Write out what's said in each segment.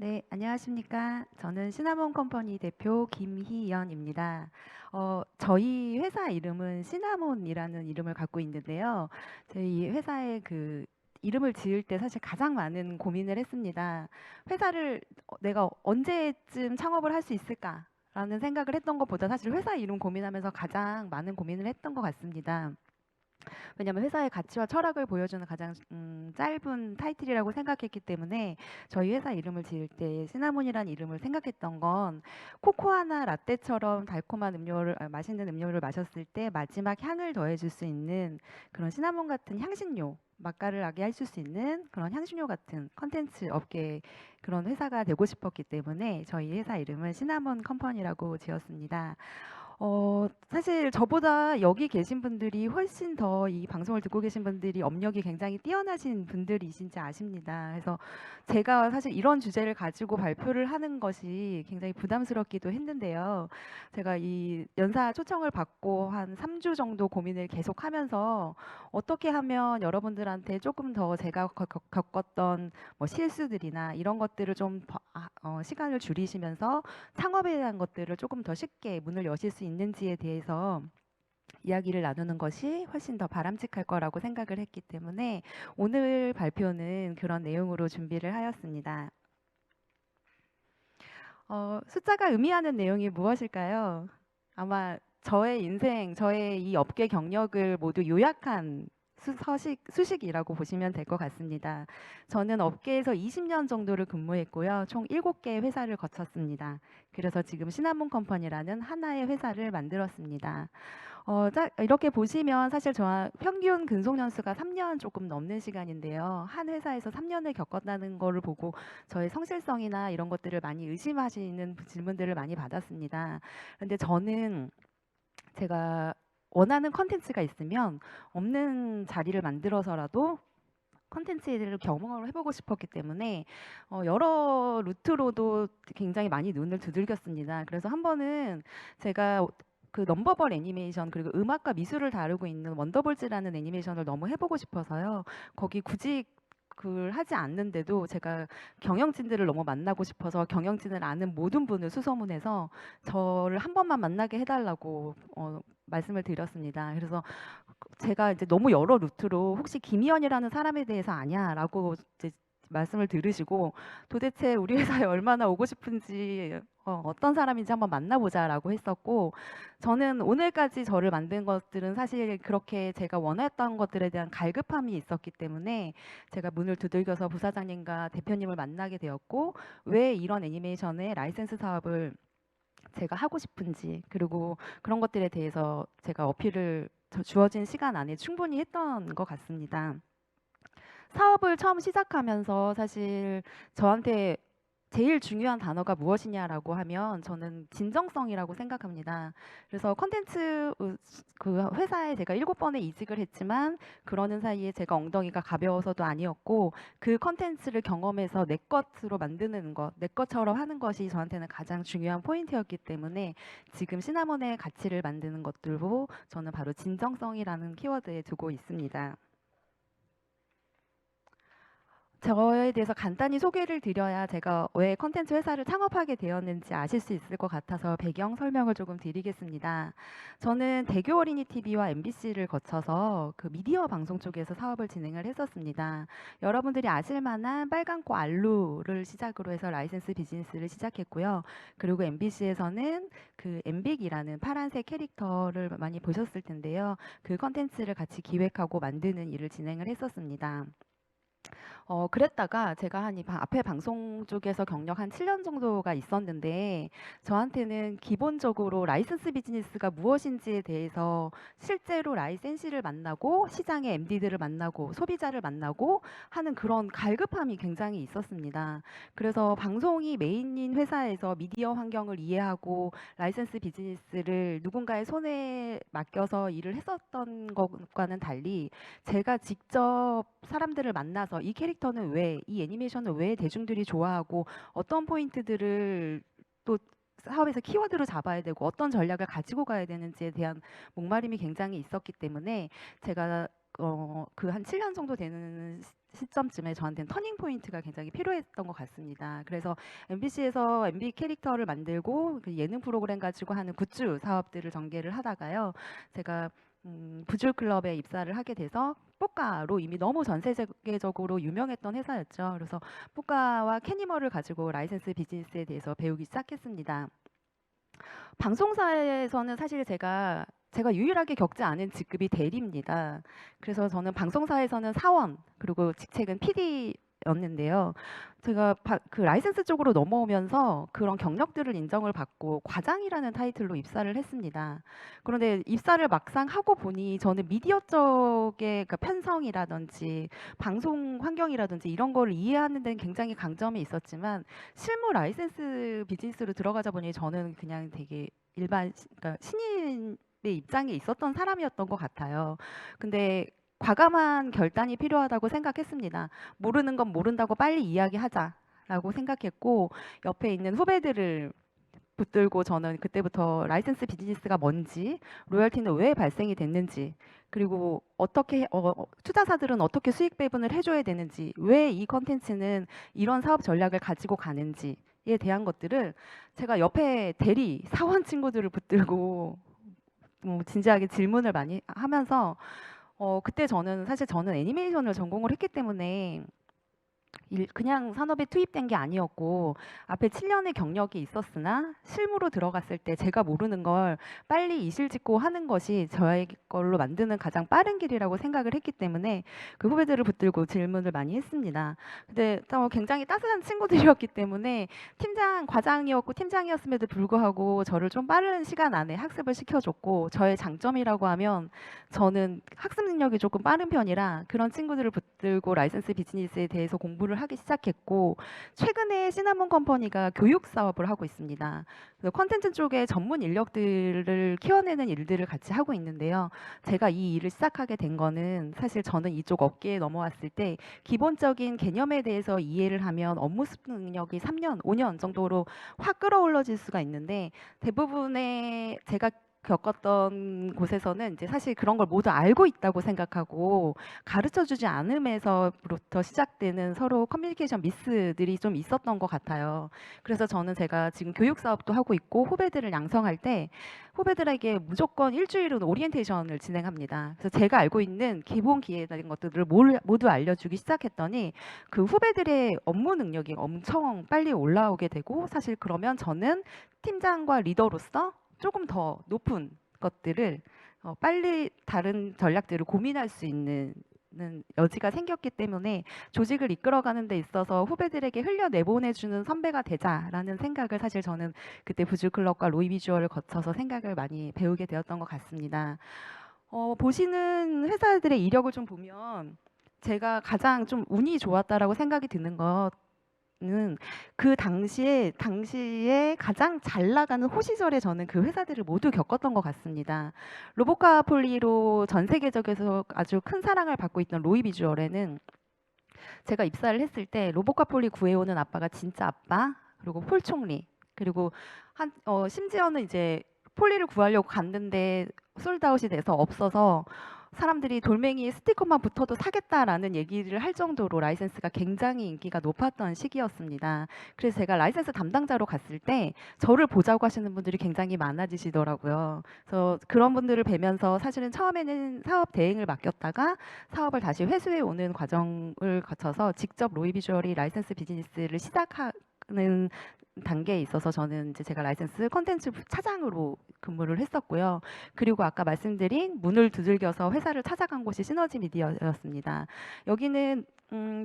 네, 안녕하십니까. 저는 시나몬 컴퍼니 대표 김희연입니다. 저희 회사 이름은 시나몬이라는 이름을 갖고 있는데요. 저희 회사의 그 이름을 지을 때 사실 가장 많은 고민을 했습니다. 회사를 내가 언제쯤 창업을 할 수 있을까? 라는 생각을 했던 것보다 사실 회사 이름 고민하면서 가장 많은 고민을 했던 것 같습니다. 왜냐하면 회사의 가치와 철학을 보여주는 가장 짧은 타이틀이라고 생각했기 때문에 저희 회사 이름을 지을 때 시나몬이라는 이름을 생각했던 건 코코아나 라떼처럼 달콤한 음료를 맛있는 음료를 마셨을 때 마지막 향을 더해줄 수 있는 그런 시나몬 같은 향신료 맛깔을 나게 해줄 수 있는 그런 향신료 같은 컨텐츠 업계 그런 회사가 되고 싶었기 때문에 저희 회사 이름은 시나몬 컴퍼니라고 지었습니다. 사실 저보다 여기 계신 분들이 훨씬 더 이 방송을 듣고 계신 분들이 업력이 굉장히 뛰어나신 분들이신지 아십니다. 그래서 제가 사실 이런 주제를 가지고 발표를 하는 것이 굉장히 부담스럽기도 했는데요. 제가 이 연사 초청을 받고 한 3주 정도 고민을 계속하면서 어떻게 하면 여러분들한테 조금 더 제가 겪었던 뭐 실수들이나 이런 것들을 좀 시간을 줄이시면서 창업에 대한 것들을 조금 더 쉽게 문을 여실 수 있는지에 대해서 이야기를 나누는 것이 훨씬 더 바람직할 거라고 생각을 했기 때문에 오늘 발표는 그런 내용으로 준비를 하였습니다. 숫자가 의미하는 내용이 무엇일까요? 아마 저의 인생, 저의 이 업계 경력을 모두 요약한 수식이라고 보시면 될 것 같습니다. 저는 업계에서 20년 정도를 근무했고요. 총 7개의 회사를 거쳤습니다. 그래서 지금 시나몬 컴퍼니라는 하나의 회사를 만들었습니다. 이렇게 보시면 사실 저 평균 근속 연수가 3년 조금 넘는 시간인데요. 한 회사에서 3년을 겪었다는 거를 보고 저의 성실성이나 이런 것들을 많이 의심하시는 질문들을 많이 받았습니다. 근데 저는 제가 원하는 컨텐츠가 있으면 없는 자리를 만들어서라도 컨텐츠를 경험을 해보고 싶었기 때문에 여러 루트로도 굉장히 많이 눈을 두들겼습니다. 그래서 한 번은 제가 그 넘버벌 애니메이션 그리고 음악과 미술을 다루고 있는 원더볼즈라는 애니메이션을 너무 해보고 싶어서요. 거기 구직을 하지 않는데도 제가 경영진들을 너무 만나고 싶어서 경영진을 아는 모든 분을 수소문해서 저를 한 번만 만나게 해달라고 말씀을 드렸습니다. 그래서 제가 이제 너무 여러 루트로 혹시 김희연이라는 사람에 대해서 아냐라고 이제 말씀을 들으시고 도대체 우리 회사에 얼마나 오고 싶은지 어떤 사람인지 한번 만나보자라고 했었고 저는 오늘까지 저를 만든 것들은 사실 그렇게 제가 원했던 것들에 대한 갈급함이 있었기 때문에 제가 문을 두들겨서 부사장님과 대표님을 만나게 되었고 왜 이런 애니메이션의 라이센스 사업을 제가 하고 싶은지 그리고 그런 것들에 대해서 제가 어필을 주어진 시간 안에 충분히 했던 것 같습니다. 사업을 처음 시작하면서 사실 저한테 제일 중요한 단어가 무엇이냐라고 하면 저는 진정성이라고 생각합니다. 그래서 컨텐츠 그 회사에 제가 7번에 이직을 했지만 그러는 사이에 제가 엉덩이가 가벼워서도 아니었고 그 컨텐츠를 경험해서 내 것으로 만드는 것, 내 것처럼 하는 것이 저한테는 가장 중요한 포인트였기 때문에 지금 시나몬의 가치를 만드는 것들도 저는 바로 진정성이라는 키워드에 두고 있습니다. 저에 대해서 간단히 소개를 드려야 제가 왜 컨텐츠 회사를 창업하게 되었는지 아실 수 있을 것 같아서 배경 설명을 조금 드리겠습니다. 저는 대교 어린이 TV와 MBC를 거쳐서 그 미디어 방송 쪽에서 사업을 진행을 했었습니다. 여러분들이 아실 만한 빨간꽃 알루를 시작으로 해서 라이센스 비즈니스를 시작했고요. 그리고 MBC에서는 그 엠빅이라는 파란색 캐릭터를 많이 보셨을 텐데요. 그 컨텐츠를 같이 기획하고 만드는 일을 진행을 했었습니다. 그랬다가 제가 한 이 앞에 방송 쪽에서 경력 한 7년 정도가 있었는데 저한테는 기본적으로 라이선스 비즈니스가 무엇인지에 대해서 실제로 라이센시를 만나고 시장의 MD들을 만나고 소비자를 만나고 하는 그런 갈급함이 굉장히 있었습니다. 그래서 방송이 메인인 회사에서 미디어 환경을 이해하고 라이센스 비즈니스를 누군가의 손에 맡겨서 일을 했었던 것과는 달리 제가 직접 사람들을 만나서 이 캐릭터는 왜, 이 애니메이션은 왜 대중들이 좋아하고 어떤 포인트들을 또 사업에서 키워드로 잡아야 되고 어떤 전략을 가지고 가야 되는지에 대한 목마름이 굉장히 있었기 때문에 제가 그 한 7년 정도 되는 시점쯤에 저한테는 터닝 포인트가 굉장히 필요했던 것 같습니다. 그래서 MBC에서 MB 캐릭터를 만들고 그 예능 프로그램 가지고 하는 굿즈 사업들을 전개를 하다가요. 제가 부줄 클럽에 입사를 하게 돼서 뽀까로 이미 너무 전 세계적으로 유명했던 회사였죠. 그래서 뽀까와 캐니멀을 가지고 라이센스 비즈니스에 대해서 배우기 시작했습니다. 방송사에서는 사실 제가 유일하게 겪지 않은 직급이 대리입니다. 그래서 저는 방송사에서는 사원 그리고 직책은 PD였는데요. 제가 그 라이센스 쪽으로 넘어오면서 그런 경력들을 인정을 받고 과장이라는 타이틀로 입사를 했습니다. 그런데 입사를 막상 하고 보니 저는 미디어 쪽의 그 편성이라든지 방송 환경이라든지 이런 거를 이해하는 데는 굉장히 강점이 있었지만 실무 라이센스 비즈니스로 들어가자 보니 저는 그냥 되게 그러니까 신인의 입장에 있었던 사람이었던 것 같아요. 근데 과감한 결단이 필요하다고 생각했습니다. 모르는 건 모른다고 빨리 이야기하자라고 생각했고 옆에 있는 후배들을 붙들고 저는 그때부터 라이센스 비즈니스가 뭔지, 로열티는 왜 발생이 됐는지, 그리고 어떻게 투자사들은 어떻게 수익 배분을 해줘야 되는지, 왜 이 컨텐츠는 이런 사업 전략을 가지고 가는지에 대한 것들을 제가 옆에 대리 사원 친구들을 붙들고 진지하게 질문을 많이 하면서 그때 사실 저는 애니메이션을 전공을 했기 때문에 그냥 산업에 투입된 게 아니었고 앞에 7년의 경력이 있었으나 실무로 들어갔을 때 제가 모르는 걸 빨리 이실직고 하는 것이 저의 걸로 만드는 가장 빠른 길이라고 생각을 했기 때문에 그 후배들을 붙들고 질문을 많이 했습니다. 근데 굉장히 따뜻한 친구들이었기 때문에 과장이었고 팀장이었음에도 불구하고 저를 좀 빠른 시간 안에 학습을 시켜줬고 저의 장점이라고 하면 저는 학습 능력이 조금 빠른 편이라 그런 친구들을 붙들고 라이센스 비즈니스에 대해서 공부를 하기 시작했고 최근에 시나몬 컴퍼니가 교육 사업을 하고 있습니다. 그래서 컨텐츠 쪽에 전문 인력들을 키워내는 일들을 같이 하고 있는데요. 제가 이 일을 시작하게 된 거는 사실 저는 이쪽 업계에 넘어왔을 때 기본적인 개념에 대해서 이해를 하면 업무 습득 능력이 3년, 5년 정도로 확 끌어올라질 수가 있는데 대부분의 제가 겪었던 곳에서는 이제 사실 그런 걸 모두 알고 있다고 생각하고 가르쳐 주지 않음에서부터 시작되는 서로 커뮤니케이션 미스들이 좀 있었던 것 같아요. 그래서 제가 지금 교육 사업도 하고 있고 후배들을 양성할 때 후배들에게 무조건 일주일은 오리엔테이션을 진행합니다. 그래서 제가 알고 있는 기본 기회에 대한 것들을 모두 알려주기 시작했더니 그 후배들의 업무 능력이 엄청 빨리 올라오게 되고 사실 그러면 저는 팀장과 리더로서 조금 더 높은 것들을 빨리 다른 전략들을 고민할 수 있는 여지가 생겼기 때문에 조직을 이끌어가는 데 있어서 후배들에게 흘려내보내주는 선배가 되자라는 생각을 사실 저는 그때 부즈클럽과 로이비주얼을 거쳐서 생각을 많이 배우게 되었던 것 같습니다. 보시는 회사들의 이력을 좀 보면 제가 가장 좀 운이 좋았다라고 생각이 드는 는 그 당시에 가장 잘 나가는 호시절에 저는 그 회사들을 모두 겪었던 것 같습니다. 로보카폴리로 전 세계적에서 아주 큰 사랑을 받고 있던 로이비주얼에는 제가 입사를 했을 때 로보카폴리 구해오는 아빠가 진짜 아빠 그리고 폴 총리 그리고 심지어는 이제 폴리를 구하려고 갔는데 솔드아웃이 돼서 없어서 사람들이 돌멩이에 스티커만 붙어도 사겠다라는 얘기를 할 정도로 라이센스가 굉장히 인기가 높았던 시기였습니다. 그래서 제가 라이센스 담당자로 갔을 때 저를 보자고 하시는 분들이 굉장히 많아지시더라고요. 그래서 그런 분들을 뵈면서 사실은 처음에는 사업 대행을 맡겼다가 사업을 다시 회수해 오는 과정을 거쳐서 직접 로이비주얼이 라이센스 비즈니스를 시작하는 단계에 있어서 저는 이제 제가 라이센스 콘텐츠 차장으로 근무를 했었고요. 그리고 아까 말씀드린 문을 두들겨서 회사를 찾아간 곳이 시너지 미디어였습니다. 여기는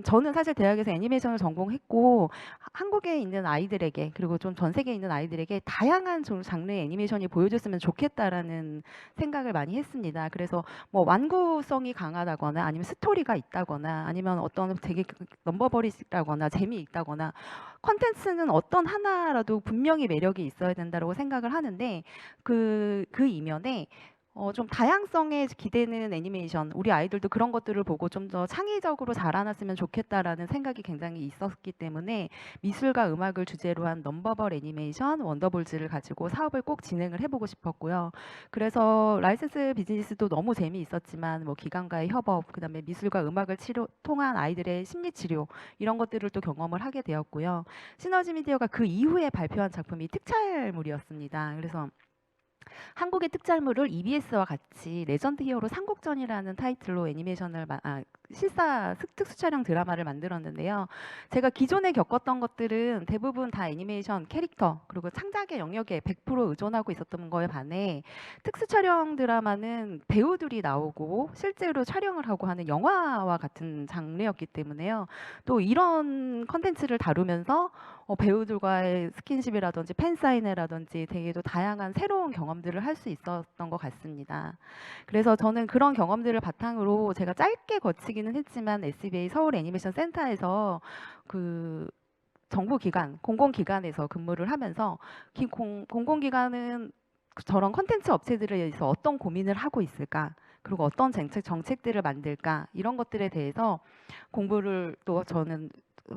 저는 사실 대학에서 애니메이션을 전공했고 한국에 있는 아이들에게 그리고 좀 전 세계에 있는 아이들에게 다양한 좀 장르의 애니메이션이 보여줬으면 좋겠다라는 생각을 많이 했습니다. 그래서 뭐 완구성이 강하다거나 아니면 스토리가 있다거나 아니면 어떤 되게 넘버버리시다거나 재미있다거나 컨텐츠는 어떤 하나라도 분명히 매력이 있어야 된다고 생각을 하는데 그 이면에 좀 다양성에 기대는 애니메이션, 우리 아이들도 그런 것들을 보고 좀 더 창의적으로 자라났으면 좋겠다라는 생각이 굉장히 있었기 때문에 미술과 음악을 주제로 한 넘버벌 애니메이션 원더볼즈를 가지고 사업을 꼭 진행을 해보고 싶었고요. 그래서 라이센스 비즈니스도 너무 재미있었지만 뭐 기관과의 협업, 그다음에 미술과 음악을 통한 아이들의 심리 치료 이런 것들을 또 경험을 하게 되었고요. 시너지 미디어가 그 이후에 발표한 작품이 특촬물이었습니다. 그래서 한국의 특촬물을 EBS와 같이 레전드 히어로 삼국전이라는 타이틀로 애니메이션을 실사 특수 촬영 드라마를 만들었는데요. 제가 기존에 겪었던 것들은 대부분 다 애니메이션 캐릭터 그리고 창작의 영역에 100% 의존하고 있었던 거에 반해 특수 촬영 드라마는 배우들이 나오고 실제로 촬영을 하고 하는 영화와 같은 장르였기 때문에요. 또 이런 컨텐츠를 다루면서 배우들과의 스킨십이라든지 팬사인회라든지 되게 또 다양한 새로운 경험들을 할 수 있었던 것 같습니다. 그래서 저는 그런 경험들을 바탕으로 제가 짧게 거치기는 했지만 SBA 서울 애니메이션 센터에서 그 정부기관, 공공기관에서 근무를 하면서 공공기관은 저런 컨텐츠 업체들에 대해서 어떤 고민을 하고 있을까? 그리고 어떤 정책들을 만들까? 이런 것들에 대해서 공부를 또 저는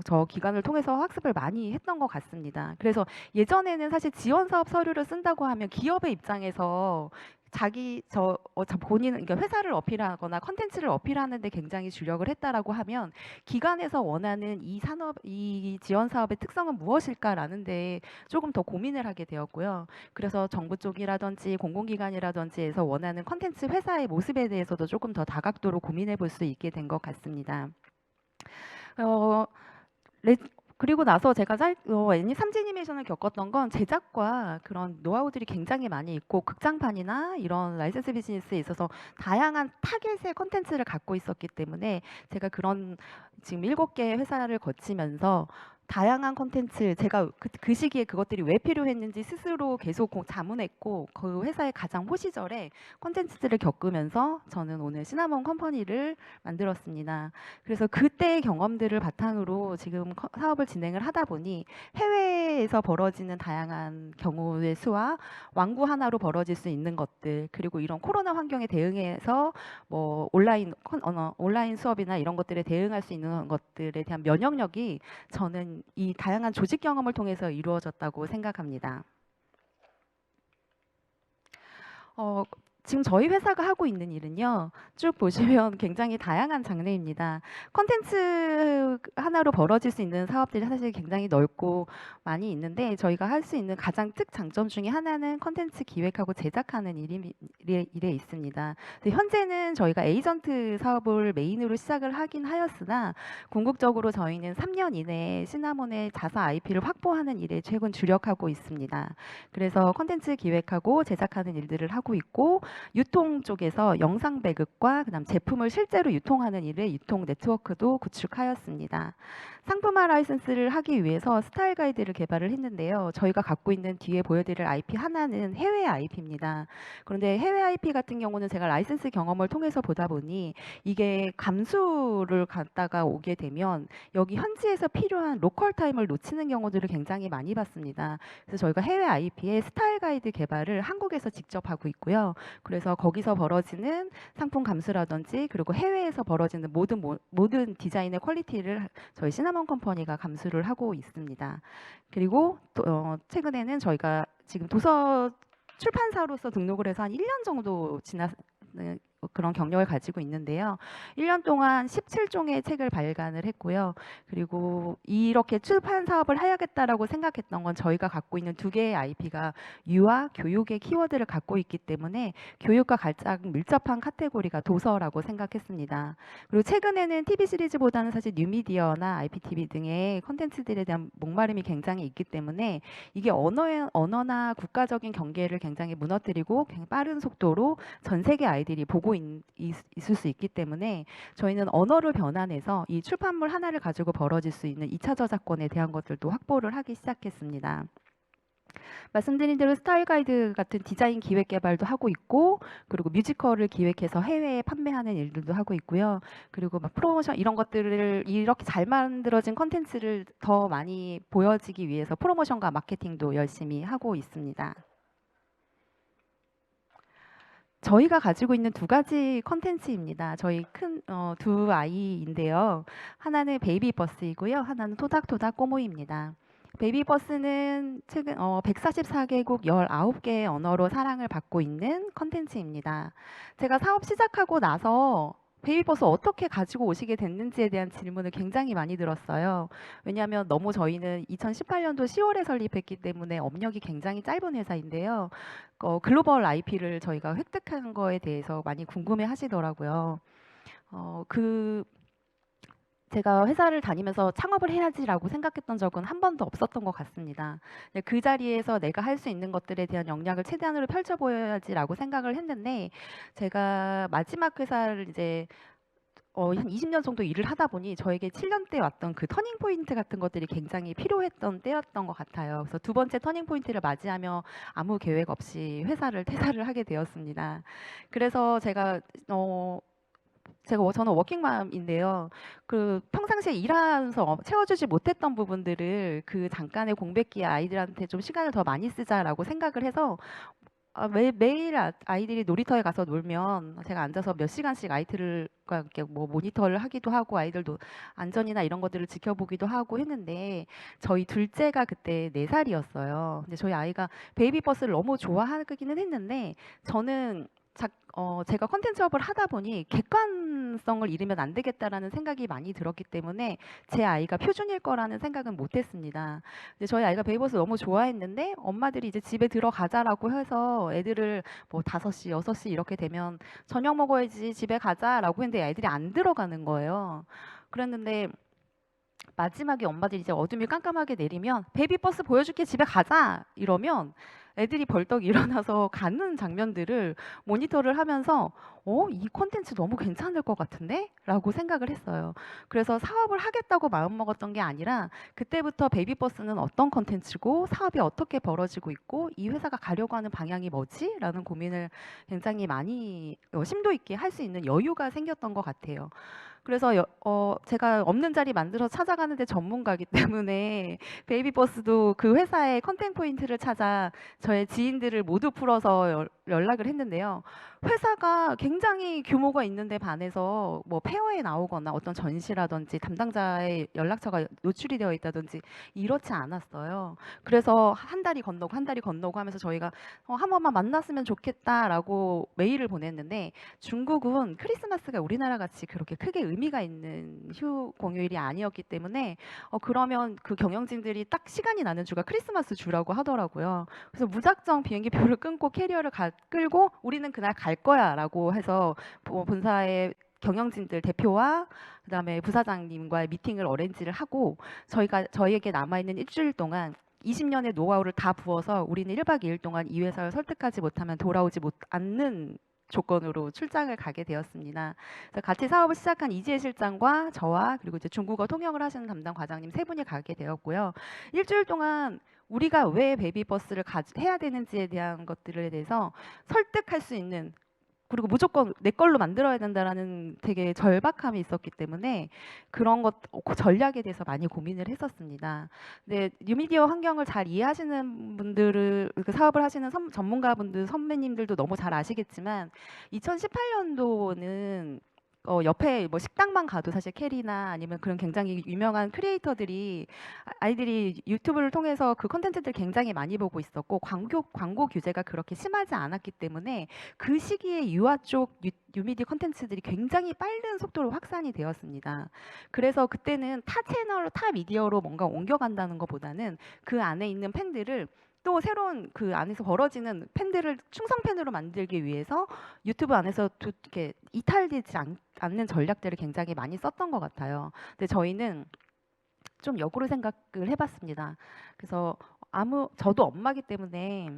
저 기관을 통해서 학습을 많이 했던 것 같습니다. 그래서 예전에는 사실 지원 사업 서류를 쓴다고 하면 기업의 입장에서 본인 그러니까 회사를 어필하거나 컨텐츠를 어필하는데 굉장히 주력을 했다라고 하면 기관에서 원하는 이 지원 사업의 특성은 무엇일까라는데 조금 더 고민을 하게 되었고요. 그래서 정부 쪽이라든지 공공기관이라든지에서 원하는 컨텐츠 회사의 모습에 대해서도 조금 더 다각도로 고민해 볼 수 있게 된 것 같습니다. 어, 그리고 나서 제가 삼진애니메이션을 겪었던 건 제작과 그런 노하우들이 굉장히 많이 있고 극장판이나 이런 라이센스 비즈니스에 있어서 다양한 타겟의 컨텐츠를 갖고 있었기 때문에 제가 그런 지금 7개 회사를 거치면서 다양한 콘텐츠 제가 그 시기에 그것들이 왜 필요했는지 스스로 계속 자문했고 그 회사의 가장 호시절에 콘텐츠들을 겪으면서 저는 오늘 시나몬 컴퍼니를 만들었습니다. 그래서 그때의 경험들을 바탕으로 지금 사업을 진행을 하다 보니 해외에서 벌어지는 다양한 경우의 수와 왕구 하나로 벌어질 수 있는 것들 그리고 이런 코로나 환경에 대응해서 뭐 온라인 수업이나 이런 것들에 대응할 수 있는 것들에 대한 면역력이 저는 이 다양한 조직 경험을 통해서 이루어졌다고 생각합니다. 지금 저희 회사가 하고 있는 일은요. 쭉 보시면 굉장히 다양한 장르입니다. 컨텐츠 하나로 벌어질 수 있는 사업들이 사실 굉장히 넓고 많이 있는데 저희가 할 수 있는 가장 특장점 중에 하나는 컨텐츠 기획하고 제작하는 일에 있습니다. 현재는 저희가 에이전트 사업을 메인으로 시작을 하긴 하였으나 궁극적으로 저희는 3년 이내에 시나몬의 자사 IP를 확보하는 일에 최근 주력하고 있습니다. 그래서 컨텐츠 기획하고 제작하는 일들을 하고 있고 유통 쪽에서 영상 배급과 그다음 제품을 실제로 유통하는 일에 유통 네트워크도 구축하였습니다. 상품화 라이센스를 하기 위해서 스타일 가이드를 개발을 했는데요. 저희가 갖고 있는 뒤에 보여드릴 IP 하나는 해외 IP입니다. 그런데 해외 IP 같은 경우는 제가 라이센스 경험을 통해서 보다 보니 이게 감수를 갖다가 오게 되면 여기 현지에서 필요한 로컬 타임을 놓치는 경우들을 굉장히 많이 봤습니다. 그래서 저희가 해외 IP의 스타일 가이드 개발을 한국에서 직접 하고 있고요. 그래서 거기서 벌어지는 상품 감수라든지 그리고 해외에서 벌어지는 모든 디자인의 퀄리티를 저희 시나몬 컴퍼니가 감수를 하고 있습니다. 그리고 또 최근에는 저희가 지금 도서 출판사로서 등록을 해서 한 1년 정도 그런 경력을 가지고 있는데요. 1년 동안 17종의 책을 발간을 했고요. 그리고 이렇게 출판 사업을 해야겠다라고 생각했던 건 저희가 갖고 있는 2개의 IP가 유아, 교육의 키워드를 갖고 있기 때문에 교육과 가장 밀접한 카테고리가 도서라고 생각했습니다. 그리고 최근에는 TV 시리즈보다는 사실 뉴미디어나 IPTV 등의 콘텐츠들에 대한 목마름이 굉장히 있기 때문에 이게 언어나 국가적인 경계를 굉장히 무너뜨리고 굉장히 빠른 속도로 전 세계 아이들이 보고 있을 수 있기 때문에 저희는 언어를 변환해서 이 출판물 하나를 가지고 벌어질 수 있는 2차 저작권에 대한 것들도 확보를 하기 시작했습니다. 말씀드린 대로 스타일 가이드 같은 디자인 기획 개발도 하고 있고 그리고 뮤지컬을 기획해서 해외에 판매하는 일들도 하고 있고요. 그리고 막 프로모션 이런 것들을 이렇게 잘 만들어진 컨텐츠를 더 많이 보여지기 위해서 프로모션과 마케팅도 열심히 하고 있습니다. 저희가 가지고 있는 두 가지 컨텐츠입니다. 저희 두 아이인데요. 하나는 베이비버스이고요. 하나는 토닥토닥 꼬모입니다. 베이비버스는 최근 144개국 19개의 언어로 사랑을 받고 있는 컨텐츠입니다. 제가 사업 시작하고 나서 베이비버스 어떻게 가지고 오시게 됐는지에 대한 질문을 굉장히 많이 들었어요. 왜냐하면 너무 저희는 2018년도 10월에 설립했기 때문에 업력이 굉장히 짧은 회사인데요. 글로벌 IP를 저희가 획득한 거에 대해서 많이 궁금해 하시더라고요. 제가 회사를 다니면서 창업을 해야지라고 생각했던 적은 한 번도 없었던 것 같습니다. 그 자리에서 내가 할 수 있는 것들에 대한 역량을 최대한으로 펼쳐 보여야지라고 생각을 했는데, 제가 마지막 회사를 이제 한 20년 정도 일을 하다 보니 저에게 7년 때 왔던 그 터닝 포인트 같은 것들이 굉장히 필요했던 때였던 것 같아요. 그래서 두 번째 터닝 포인트를 맞이하며 아무 계획 없이 회사를 퇴사를 하게 되었습니다. 그래서 저는 워킹맘인데요. 평상시에 일하면서 채워주지 못했던 부분들을 그 잠깐의 공백기에 아이들한테 좀 시간을 더 많이 쓰자라고 생각을 해서 매일 아이들이 놀이터에 가서 놀면 제가 앉아서 몇 시간씩 아이들과 이렇게 뭐 모니터를 하기도 하고 아이들도 안전이나 이런 것들을 지켜보기도 하고 했는데, 저희 둘째가 그때 4살이었어요. 근데 저희 아이가 베이비버스를 너무 좋아하기는 했는데, 저는 제가 컨텐츠업을 하다 보니 객관성을 잃으면 안 되겠다라는 생각이 많이 들었기 때문에 제 아이가 표준일 거라는 생각은 못 했습니다. 근데 저희 아이가 베이버스 너무 좋아했는데 엄마들이 이제 집에 들어가자라고 해서 애들을 뭐 5시, 6시 이렇게 되면 저녁 먹어야지 집에 가자라고 했는데 애들이 안 들어가는 거예요. 그랬는데 마지막에 엄마들이 이제 어둠이 깜깜하게 내리면 베이비버스 보여줄게 집에 가자 이러면 애들이 벌떡 일어나서 가는 장면들을 모니터를 하면서 이 콘텐츠 너무 괜찮을 것 같은데? 라고 생각을 했어요. 그래서 사업을 하겠다고 마음먹었던 게 아니라 그때부터 베이비버스는 어떤 콘텐츠고 사업이 어떻게 벌어지고 있고 이 회사가 가려고 하는 방향이 뭐지? 라는 고민을 굉장히 많이 심도 있게 할 수 있는 여유가 생겼던 것 같아요. 그래서 제가 없는 자리 만들어서 찾아가는데 전문가이기 때문에 베이비버스도 그 회사의 컨텐츠 포인트를 찾아 저의 지인들을 모두 풀어서 연락을 했는데요. 회사가 굉장히 규모가 있는데 반해서 뭐 페어에 나오거나 어떤 전시라든지 담당자의 연락처가 노출이 되어 있다든지 이렇지 않았어요. 그래서 한 달이 건너고 한 달이 건너고 하면서 저희가 한 번만 만났으면 좋겠다라고 메일을 보냈는데, 중국은 크리스마스가 우리나라 같이 그렇게 크게 의미가 있는 공휴일이 아니었기 때문에 그러면 그 경영진들이 딱 시간이 나는 주가 크리스마스 주라고 하더라고요. 그래서 무작정 비행기표를 끊고 캐리어를 끌고 우리는 그날 갈 거야라고 해서 본사의 경영진들 대표와 그다음에 부사장님과의 미팅을 어레인지를 하고 저희에게 남아있는 일주일 동안 20년의 노하우를 다 부어서 우리는 1박 2일 동안 이 회사를 설득하지 못하면 돌아오지 않는 조건으로 출장을 가게 되었습니다. 그래서 같이 사업을 시작한 이지혜 실장과 저와 그리고 이제 중국어 통역을 하시는 담당 과장님 3분이 가게 되었고요. 일주일 동안 우리가 왜 베이비버스를 해야 되는지에 대한 것들에 대해서 설득할 수 있는, 그리고 무조건 내 걸로 만들어야 된다라는 되게 절박함이 있었기 때문에 그런 것 전략에 대해서 많이 고민을 했었습니다. 근데 뉴미디어 환경을 잘 이해하시는 분들을 사업을 하시는 전문가분들 선배님들도 너무 잘 아시겠지만 2018년도는 옆에 뭐 식당만 가도 사실 캐리나 아니면 그런 굉장히 유명한 크리에이터들이 아이들이 유튜브를 통해서 그 콘텐츠들 굉장히 많이 보고 있었고 광고 규제가 그렇게 심하지 않았기 때문에 그 시기에 유아 쪽 뉴미디어 콘텐츠들이 굉장히 빠른 속도로 확산이 되었습니다. 그래서 그때는 타 채널, 타 미디어로 뭔가 옮겨간다는 것보다는 그 안에 있는 팬들을 또 새로운 그 안에서 벌어지는 팬들을 충성 팬으로 만들기 위해서 유튜브 안에서 이렇게 이탈되지 않는 전략들을 굉장히 많이 썼던 것 같아요. 근데 저희는 좀 역으로 생각을 해봤습니다. 그래서 저도 엄마기 때문에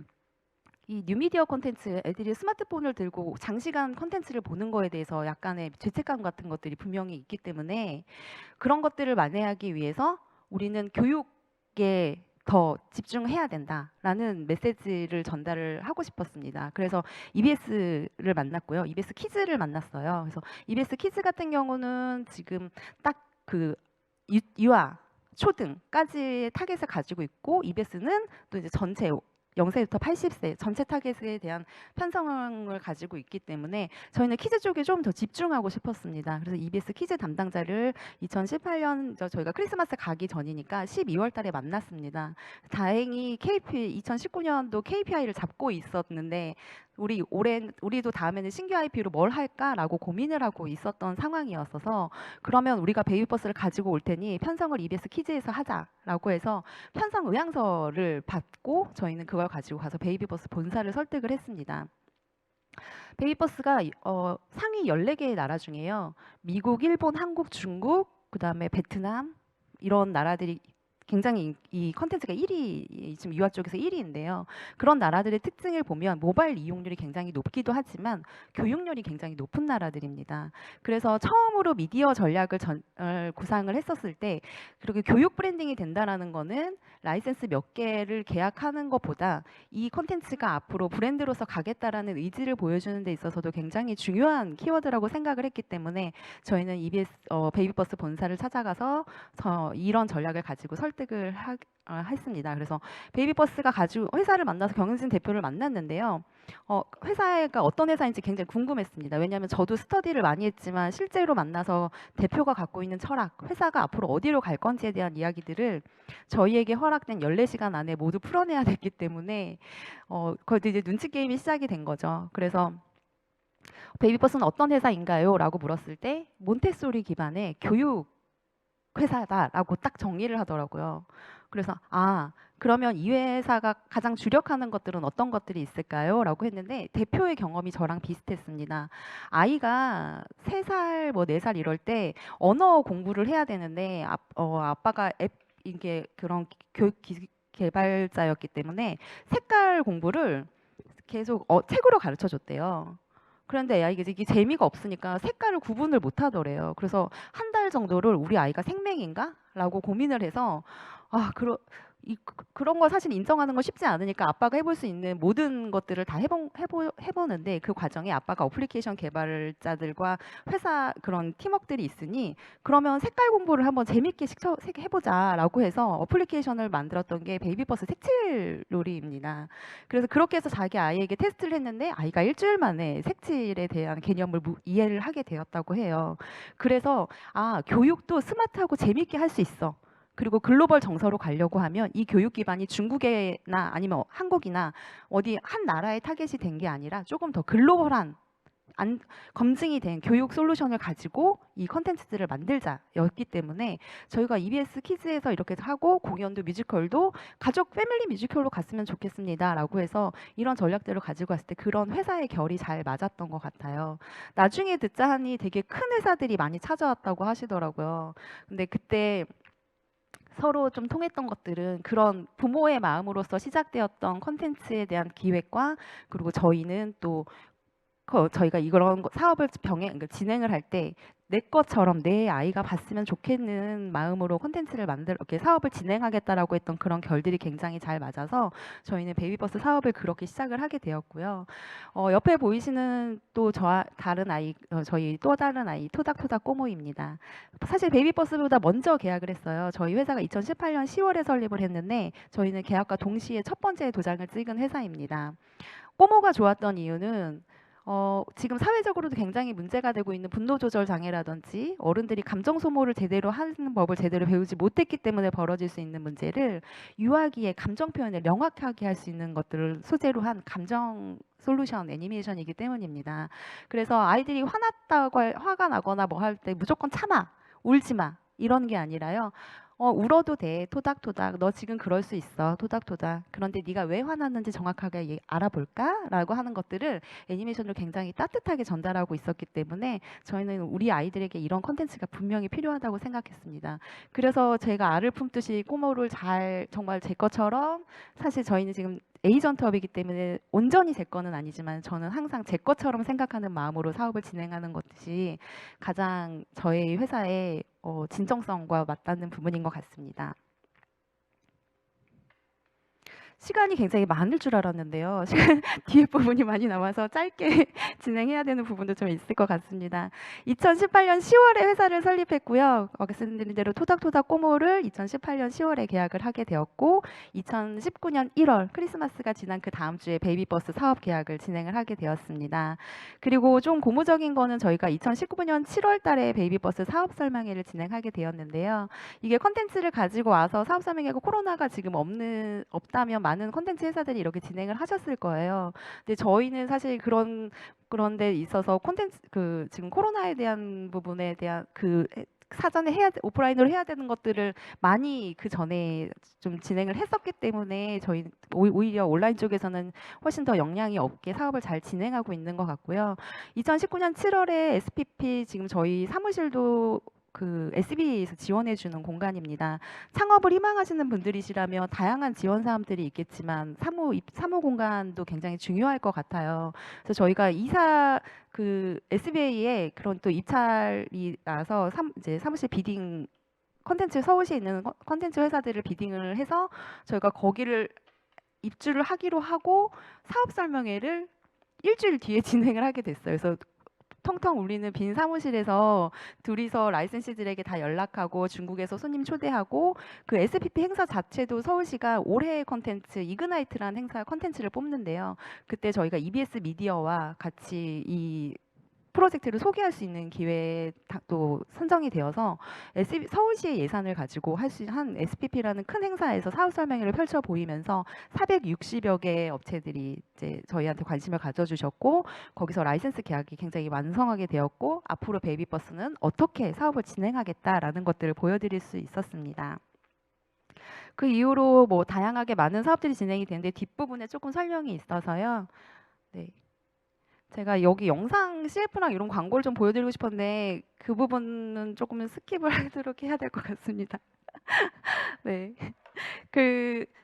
이 뉴미디어 콘텐츠, 애들이 스마트폰을 들고 장시간 콘텐츠를 보는 거에 대해서 약간의 죄책감 같은 것들이 분명히 있기 때문에 그런 것들을 만회하기 위해서 우리는 교육에 더 집중해야 된다라는 메시지를 전달을 하고 싶었습니다. 그래서 EBS를 만났고요. EBS 키즈를 만났어요. 그래서 EBS 키즈 같은 경우는 지금 딱 그 유아 초등까지의 타겟을 가지고 있고, EBS는 또 이제 전체 0세부터 80세 전체 타겟에 대한 편성을 가지고 있기 때문에 저희는 퀴즈 쪽에 좀 더 집중하고 싶었습니다. 그래서 EBS 퀴즈 담당자를 2018년 저희가 크리스마스 가기 전이니까 12월 달에 만났습니다. 다행히 KP 2019년도 KPI를 잡고 있었는데 우리도 다음에는 신규 IP로 뭘 할까라고 고민을 하고 있었던 상황이었어서 그러면 우리가 베이비버스를 가지고 올 테니 편성을 EBS 퀴즈에서 하자라고 해서 편성 의향서를 받고 저희는 그걸 가지고 가서 베이비버스 본사를 설득을 했습니다. 베이비버스가 상위 14개의 나라 중에요. 미국, 일본, 한국, 중국, 그다음에 베트남 이런 나라들이 굉장히 이 컨텐츠가 1위, 지금 유아 쪽에서 1위인데요. 그런 나라들의 특징을 보면 모바일 이용률이 굉장히 높기도 하지만 교육률이 굉장히 높은 나라들입니다. 그래서 처음으로 미디어 전략을 구상을 했었을 때 그렇게 교육 브랜딩이 된다라는 거는 라이센스 몇 개를 계약하는 것보다 이 컨텐츠가 앞으로 브랜드로서 가겠다라는 의지를 보여주는 데 있어서도 굉장히 중요한 키워드라고 생각을 했기 때문에 저희는 베이비버스 본사를 찾아가서 이런 전략을 가지고 설득을 했습니다. 그래서 베이비버스가 가지고 회사를 만나서 경영진 대표를 만났는데요. 회사가 어떤 회사인지 굉장히 궁금했습니다. 왜냐하면 저도 스터디를 많이 했지만 실제로 만나서 대표가 갖고 있는 철학, 회사가 앞으로 어디로 갈 건지에 대한 이야기들을 저희에게 허락된 14시간 안에 모두 풀어내야 됐기 때문에 거기서 이제 눈치 게임이 시작이 된 거죠. 그래서 베이비버스는 어떤 회사인가요? 라고 물었을 때 몬테소리 기반의 교육 회사다라고 딱 정리를 하더라고요. 그래서 그러면 이 회사가 가장 주력하는 것들은 어떤 것들이 있을까요? 라고 했는데 대표의 경험이 저랑 비슷했습니다. 아이가 3살, 4살 이럴 때 언어 공부를 해야 되는데 아빠가 이게 그런 교육 개발자였기 때문에 색깔 공부를 계속 책으로 가르쳐 줬대요. 그런데 아이가 이게 재미가 없으니까 색깔을 구분을 못 하더래요. 그래서 한 달 정도를 우리 아이가 생맹인가? 라고 고민을 해서 그런 거 사실 인정하는 건 쉽지 않으니까 아빠가 해볼 수 있는 모든 것들을 다 해보는데 그 과정에 아빠가 어플리케이션 개발자들과 회사 그런 팀워크들이 있으니 그러면 색깔 공부를 한번 재밌게 해보자라고 해서 어플리케이션을 만들었던 게 베이비버스 색칠놀이입니다. 그래서 그렇게 해서 자기 아이에게 테스트를 했는데 아이가 일주일 만에 색칠에 대한 개념을 이해를 하게 되었다고 해요. 그래서 교육도 스마트하고 재밌게 할 수 있어. 그리고 글로벌 정서로 가려고 하면 이 교육 기반이 중국이나 아니면 한국이나 어디 한 나라의 타겟이 된 게 아니라 조금 더 글로벌한 검증이 된 교육 솔루션을 가지고 이 컨텐츠들을 만들자였기 때문에 저희가 EBS 키즈에서 이렇게 하고 공연도 뮤지컬도 가족 패밀리 뮤지컬로 갔으면 좋겠습니다라고 해서 이런 전략들을 가지고 왔을 때 그런 회사의 결이 잘 맞았던 것 같아요. 나중에 듣자 하니 되게 큰 회사들이 많이 찾아왔다고 하시더라고요. 근데 그때 서로 좀 통했던 것들은 그런 부모의 마음으로서 시작되었던 콘텐츠에 대한 기획과 그리고 저희는 또 저희가 이런 사업을 그러니까 진행을 할 때 내 것처럼 내 아이가 봤으면 좋겠는 마음으로 콘텐츠를 이렇게 사업을 진행하겠다라고 했던 그런 결들이 굉장히 잘 맞아서 저희는 베이비버스 사업을 그렇게 시작을 하게 되었고요. 옆에 보이시는 또 다른 아이, 저희 또 다른 아이 토닥토닥 꼬모입니다. 사실 베이비버스보다 먼저 계약을 했어요. 저희 회사가 2018년 10월에 설립을 했는데 저희는 계약과 동시에 첫 번째 도장을 찍은 회사입니다. 꼬모가 좋았던 이유는 지금 사회적으로도 굉장히 문제가 되고 있는 분노 조절 장애라든지 어른들이 감정 소모를 제대로 하는 법을 제대로 배우지 못했기 때문에 벌어질 수 있는 문제를 유아기에 감정 표현을 명확하게 할 수 있는 것들을 소재로 한 감정 솔루션 애니메이션이기 때문입니다. 그래서 아이들이 화가 나거나 뭐 할 때 무조건 참아, 울지 마 이런 게 아니라요. 울어도 돼. 토닥토닥. 너 지금 그럴 수 있어. 토닥토닥. 그런데 네가 왜 화났는지 정확하게 알아볼까? 라고 하는 것들을 애니메이션으로 굉장히 따뜻하게 전달하고 있었기 때문에 저희는 우리 아이들에게 이런 콘텐츠가 분명히 필요하다고 생각했습니다. 그래서 제가 알을 품듯이 꼬모를 정말 제 것처럼 사실 저희는 지금 에이전트업이기 때문에 온전히 제 거는 아니지만 저는 항상 제 것처럼 생각하는 마음으로 사업을 진행하는 것이 가장 저희 회사의 진정성과 맞닿는 부분인 것 같습니다. 시간이 굉장히 많을 줄 알았는데요. 시간 뒤에 부분이 많이 남아서 짧게 진행해야 되는 부분도 좀 있을 것 같습니다. 2018년 10월에 회사를 설립했고요. 말씀드린 대로 토닥토닥 꼬모를 2018년 10월에 계약을 하게 되었고 2019년 1월 크리스마스가 지난 그 다음 주에 베이비버스 사업 계약을 진행을 하게 되었습니다. 그리고 좀 고무적인 거는 저희가 2019년 7월 달에 베이비버스 사업 설명회를 진행하게 되었는데요. 이게 컨텐츠를 가지고 와서 사업 설명회가 코로나가 지금 없다면 많은 컨텐츠 회사들이 이렇게 진행을 하셨을 거예요. 근데 저희는 사실 그런 데 있어서 콘텐츠 지금 코로나에 대한 부분에 대한 사전에 오프라인으로 해야 되는 것들을 많이 그 전에 좀 진행을 했었기 때문에 저희 오히려 온라인 쪽에서는 훨씬 더 역량이 없게 사업을 잘 진행하고 있는 것 같고요. 2019년 7월에 SPP 지금 저희 사무실도 SB에서 지원해 주는 공간입니다. 창업을 희망하시는 분들이시라면 다양한 지원 사업들이 있겠지만 사무 공간도 굉장히 중요할 것 같아요. 그래서 저희가 SBA에 그런 또 입찰이 나서 이제 사무실 비딩 컨텐츠 서울시에 있는 컨텐츠 회사들을 비딩을 해서 저희가 거기를 입주를 하기로 하고 사업 설명회를 일주일 뒤에 진행을 하게 됐어요. 그래서 텅텅 울리는 빈 사무실에서 둘이서 라이센시들에게 다 연락하고 중국에서 손님 초대하고 그 SPP 행사 자체도 서울시가 올해의 컨텐츠 이그나이트라는 행사 컨텐츠를 뽑는데요. 그때 저희가 EBS 미디어와 같이 이 프로젝트를 소개할 수 있는 기회에 또 선정이 되어서 서울시의 예산을 가지고 할 수 한 SPP라는 큰 행사에서 사업 설명회를 펼쳐 보이면서 460여 개의 업체들이 이제 저희한테 관심을 가져주셨고 거기서 라이센스 계약이 굉장히 완성하게 되었고 앞으로 베이비버스는 어떻게 사업을 진행하겠다라는 것들을 보여드릴 수 있었습니다. 그 이후로 뭐 다양하게 많은 사업들이 진행이 되는데 뒷부분에 조금 설명이 있어서요. 네. 제가 여기 영상 CF랑 이런 광고를 좀 보여드리고 싶었는데 그 부분은 조금 스킵을 하도록 해야 될 것 같습니다. 네.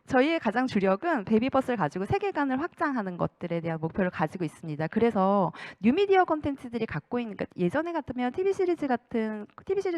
저희의 가장 주력은 베이비버스를 가지고 세계관을 확장하는 것들에 대한 목표를 가지고 있습니다. 그래서 뉴미디어 콘텐츠들이 갖고 있는, 그러니까 예전에 같으면 TV 시리즈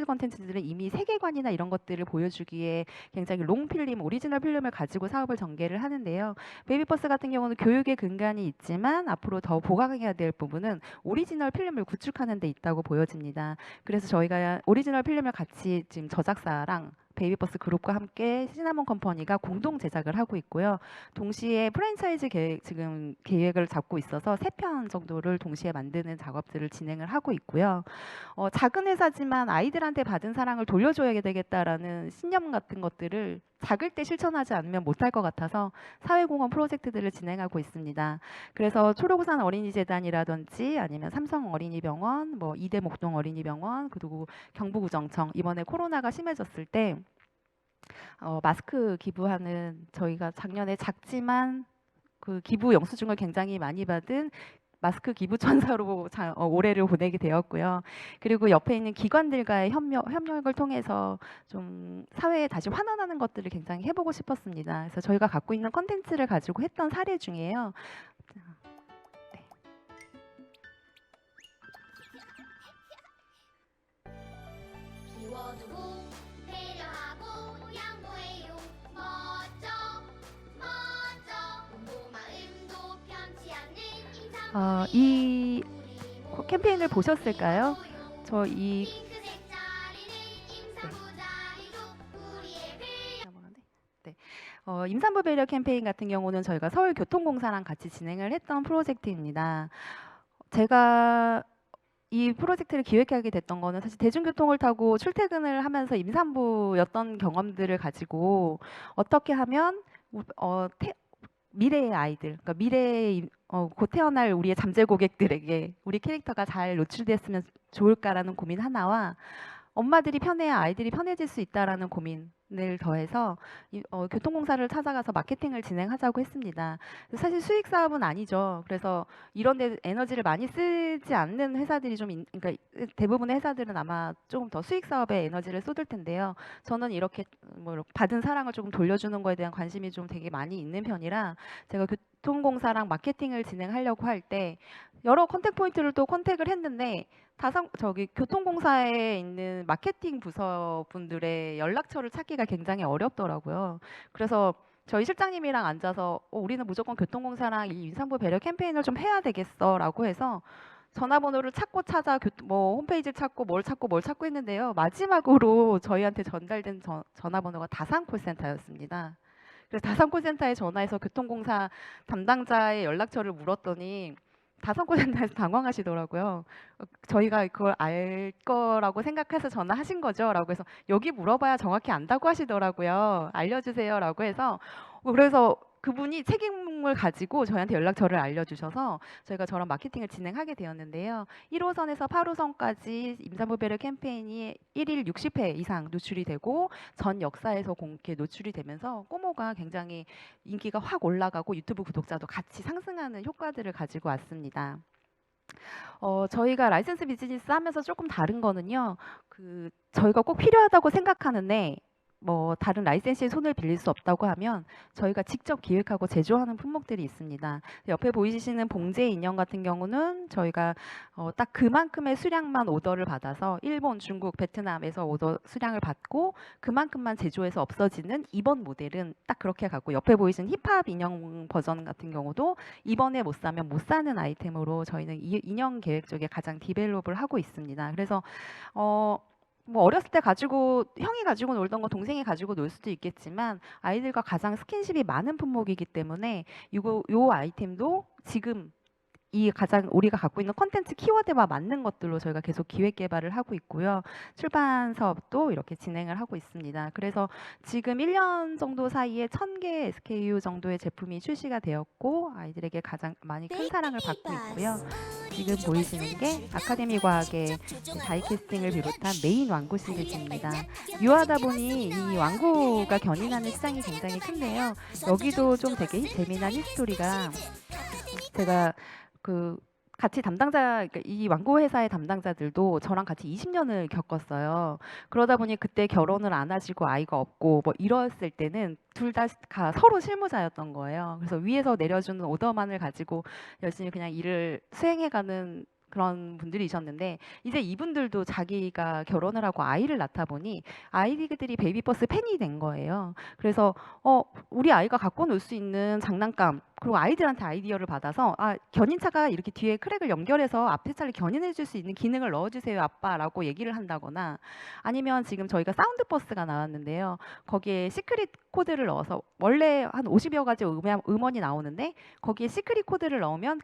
콘텐츠들은 이미 세계관이나 이런 것들을 보여주기에 굉장히 롱 필름, 오리지널 필름을 가지고 사업을 전개를 하는데요. 베이비버스 같은 경우는 교육의 근간이 있지만 앞으로 더 보강해야 될 부분은 오리지널 필름을 구축하는 데 있다고 보여집니다. 그래서 저희가 오리지널 필름을 같이 지금 저작사랑 베이비버스 그룹과 함께 시나몬 컴퍼니가 공동 제작을 하고 있고요. 동시에 프랜차이즈 지금 계획을 잡고 있어서 3편 정도를 동시에 만드는 작업들을 진행을 하고 있고요. 작은 회사지만 아이들한테 받은 사랑을 돌려줘야 되겠다라는 신념 같은 것들을 작을 때 실천하지 않으면 못할 것 같아서 사회공헌 프로젝트들을 진행하고 있습니다. 그래서 초록우산 어린이재단이라든지 아니면 삼성 어린이병원, 뭐 이대 목동 어린이병원, 그리고 경부구정청 이번에 코로나가 심해졌을 때 마스크 기부하는 저희가 작년에 작지만 그 기부 영수증을 굉장히 많이 받은 마스크 기부 천사로 올해를 보내게 되었고요. 그리고 옆에 있는 기관들과의 협력을 통해서 좀 사회에 다시 환원하는 것들을 굉장히 해보고 싶었습니다. 그래서 저희가 갖고 있는 컨텐츠를 가지고 했던 사례 중에요. 네. 비워두고 배려하고 양보해요. 멋져 멋져 온도 마음도 편치 않는 이 캠페인을 보셨을까요? 이 임산부 배려 캠페인 같은 경우는 저희가 서울교통공사랑 같이 진행을 했던 프로젝트입니다. 제가 이 프로젝트를 기획하게 됐던 거는 사실 대중교통을 타고 출퇴근을 하면서 임산부였던 경험들을 가지고 어떻게 하면 미래의 아이들, 그러니까 미래에 곧 태어날 우리의 잠재 고객들에게 우리 캐릭터가 잘 노출됐으면 좋을까라는 고민 하나와 엄마들이 편해야 아이들이 편해질 수 있다라는 고민을 더해서 교통공사를 찾아가서 마케팅을 진행하자고 했습니다. 사실 수익 사업은 아니죠. 그래서 이런 데 에너지를 많이 쓰지 않는 회사들이 그러니까 대부분의 회사들은 아마 조금 더 수익 사업에 에너지를 쏟을 텐데요. 저는 이렇게 뭐 받은 사랑을 조금 돌려주는 거에 대한 관심이 좀 되게 많이 있는 편이라 제가 교통공사랑 마케팅을 진행하려고 할 때 여러 컨택 포인트를 또 컨택을 했는데 교통공사에 있는 마케팅 부서 분들의 연락처를 찾기가 굉장히 어렵더라고요. 그래서 저희 실장님이랑 앉아서 우리는 무조건 교통공사랑 이 임산부 배려 캠페인을 좀 해야 되겠어라고 해서 전화번호를 찾고 찾아 뭐 홈페이지를 찾고 뭘 찾고 뭘 찾고 했는데요. 마지막으로 저희한테 전달된 전화번호가 다산콜센터였습니다. 그래서 다산콜센터에 전화해서 교통공사 담당자의 연락처를 물었더니 다산콜센터에서 당황하시더라고요. 저희가 그걸 알 거라고 생각해서 전화하신 거죠? 라고 해서 여기 물어봐야 정확히 안다고 하시더라고요. 알려주세요라고 해서 그래서 그분이 책임을 가지고 저희한테 연락처를 알려주셔서 저희가 저런 마케팅을 진행하게 되었는데요. 1호선에서 8호선까지 임산부 배려 캠페인이 1일 60회 이상 노출이 되고 전 역사에서 공개 노출이 되면서 꼬모가 굉장히 인기가 확 올라가고 유튜브 구독자도 같이 상승하는 효과들을 가지고 왔습니다. 저희가 라이센스 비즈니스 하면서 조금 다른 거는요. 저희가 꼭 필요하다고 생각하는데 뭐 다른 라이센스의 손을 빌릴 수 없다고 하면 저희가 직접 기획하고 제조하는 품목들이 있습니다. 옆에 보이시는 봉제 인형 같은 경우는 저희가 딱 그만큼의 수량만 오더를 받아서 일본, 중국, 베트남에서 오더 수량을 받고 그만큼만 제조해서 없어지는 2번 모델은 딱 그렇게 가고, 옆에 보이시는 힙합 인형 버전 같은 경우도 이번에 못 사면 못 사는 아이템으로 저희는 인형 계획 쪽에 가장 디벨롭을 하고 있습니다. 그래서 뭐 어렸을 때 형이 가지고 놀던 거 동생이 가지고 놀 수도 있겠지만 아이들과 가장 스킨십이 많은 품목이기 때문에 요 아이템도 지금 가장 우리가 갖고 있는 콘텐츠 키워드와 맞는 것들로 저희가 계속 기획 개발을 하고 있고요. 출판 사업도 이렇게 진행을 하고 있습니다. 그래서 지금 1년 정도 사이에 1000개 SKU 정도의 제품이 출시가 되었고 아이들에게 가장 많이 큰 사랑을 받고 있고요. 지금 보이시는 게 아카데미 과학의 다이캐스팅을 비롯한 메인 왕구 시리즈입니다. 유하다 보니 이 왕구가 견인하는 시장이 굉장히 큰데요. 여기도 좀 되게 재미난 히스토리가, 제가 같이 그러니까 이 왕고 회사의 담당자들도 저랑 같이 20년을 겪었어요. 그러다 보니 그때 결혼을 안 하시고 아이가 없고 뭐 이랬을 때는 둘 다 서로 실무자였던 거예요. 그래서 위에서 내려주는 오더만을 가지고 열심히 그냥 일을 수행해가는 그런 분들이셨는데, 이제 이분들도 자기가 결혼을 하고 아이를 낳다 보니 아이들이 베이비버스 팬이 된 거예요. 그래서 우리 아이가 갖고 놀 수 있는 장난감, 그리고 아이들한테 아이디어를 받아서 견인차가 이렇게 뒤에 크랙을 연결해서 앞에 차를 견인해 줄 수 있는 기능을 넣어주세요 아빠라고 얘기를 한다거나, 아니면 지금 저희가 사운드버스가 나왔는데요. 거기에 시크릿 코드를 넣어서 원래 한 50여 가지 음원이 나오는데 거기에 시크릿 코드를 넣으면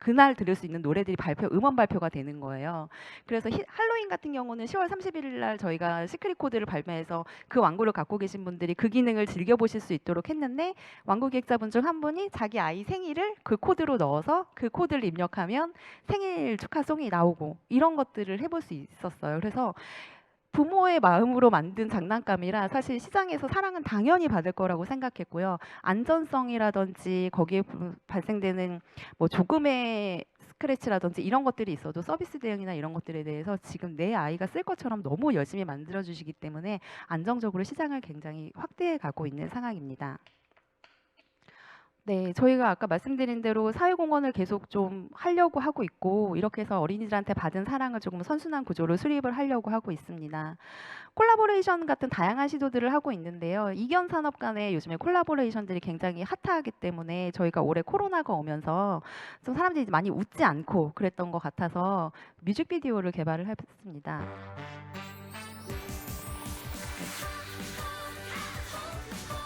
그날 들을 수 있는 노래들이 음원 발표가 되는 거예요. 그래서 할로윈 같은 경우는 10월 31일 날 저희가 시크릿 코드를 발매해서 그 왕구를 갖고 계신 분들이 그 기능을 즐겨보실 수 있도록 했는데, 왕구 기획자분 중 한 분이 자기 아이 생일을 그 코드로 넣어서 그 코드를 입력하면 생일 축하송이 나오고 이런 것들을 해볼 수 있었어요. 그래서 부모의 마음으로 만든 장난감이라 사실 시장에서 사랑은 당연히 받을 거라고 생각했고요. 안전성이라든지 거기에 발생되는 뭐 조금의 스크래치라든지 이런 것들이 있어도 서비스 대응이나 이런 것들에 대해서 지금 내 아이가 쓸 것처럼 너무 열심히 만들어 주시기 때문에 안정적으로 시장을 굉장히 확대해 가고 있는 상황입니다. 네, 저희가 아까 말씀드린 대로 사회공헌을 계속 좀 하려고 하고 있고, 이렇게 해서 어린이들한테 받은 사랑을 조금 선순환 구조로 수립을 하려고 하고 있습니다. 콜라보레이션 같은 다양한 시도들을 하고 있는데요. 이견 산업 간의 요즘에 콜라보레이션들이 굉장히 핫하기 때문에 저희가 올해 코로나가 오면서 좀 사람들이 많이 웃지 않고 그랬던 것 같아서 뮤직비디오를 개발을 했습니다.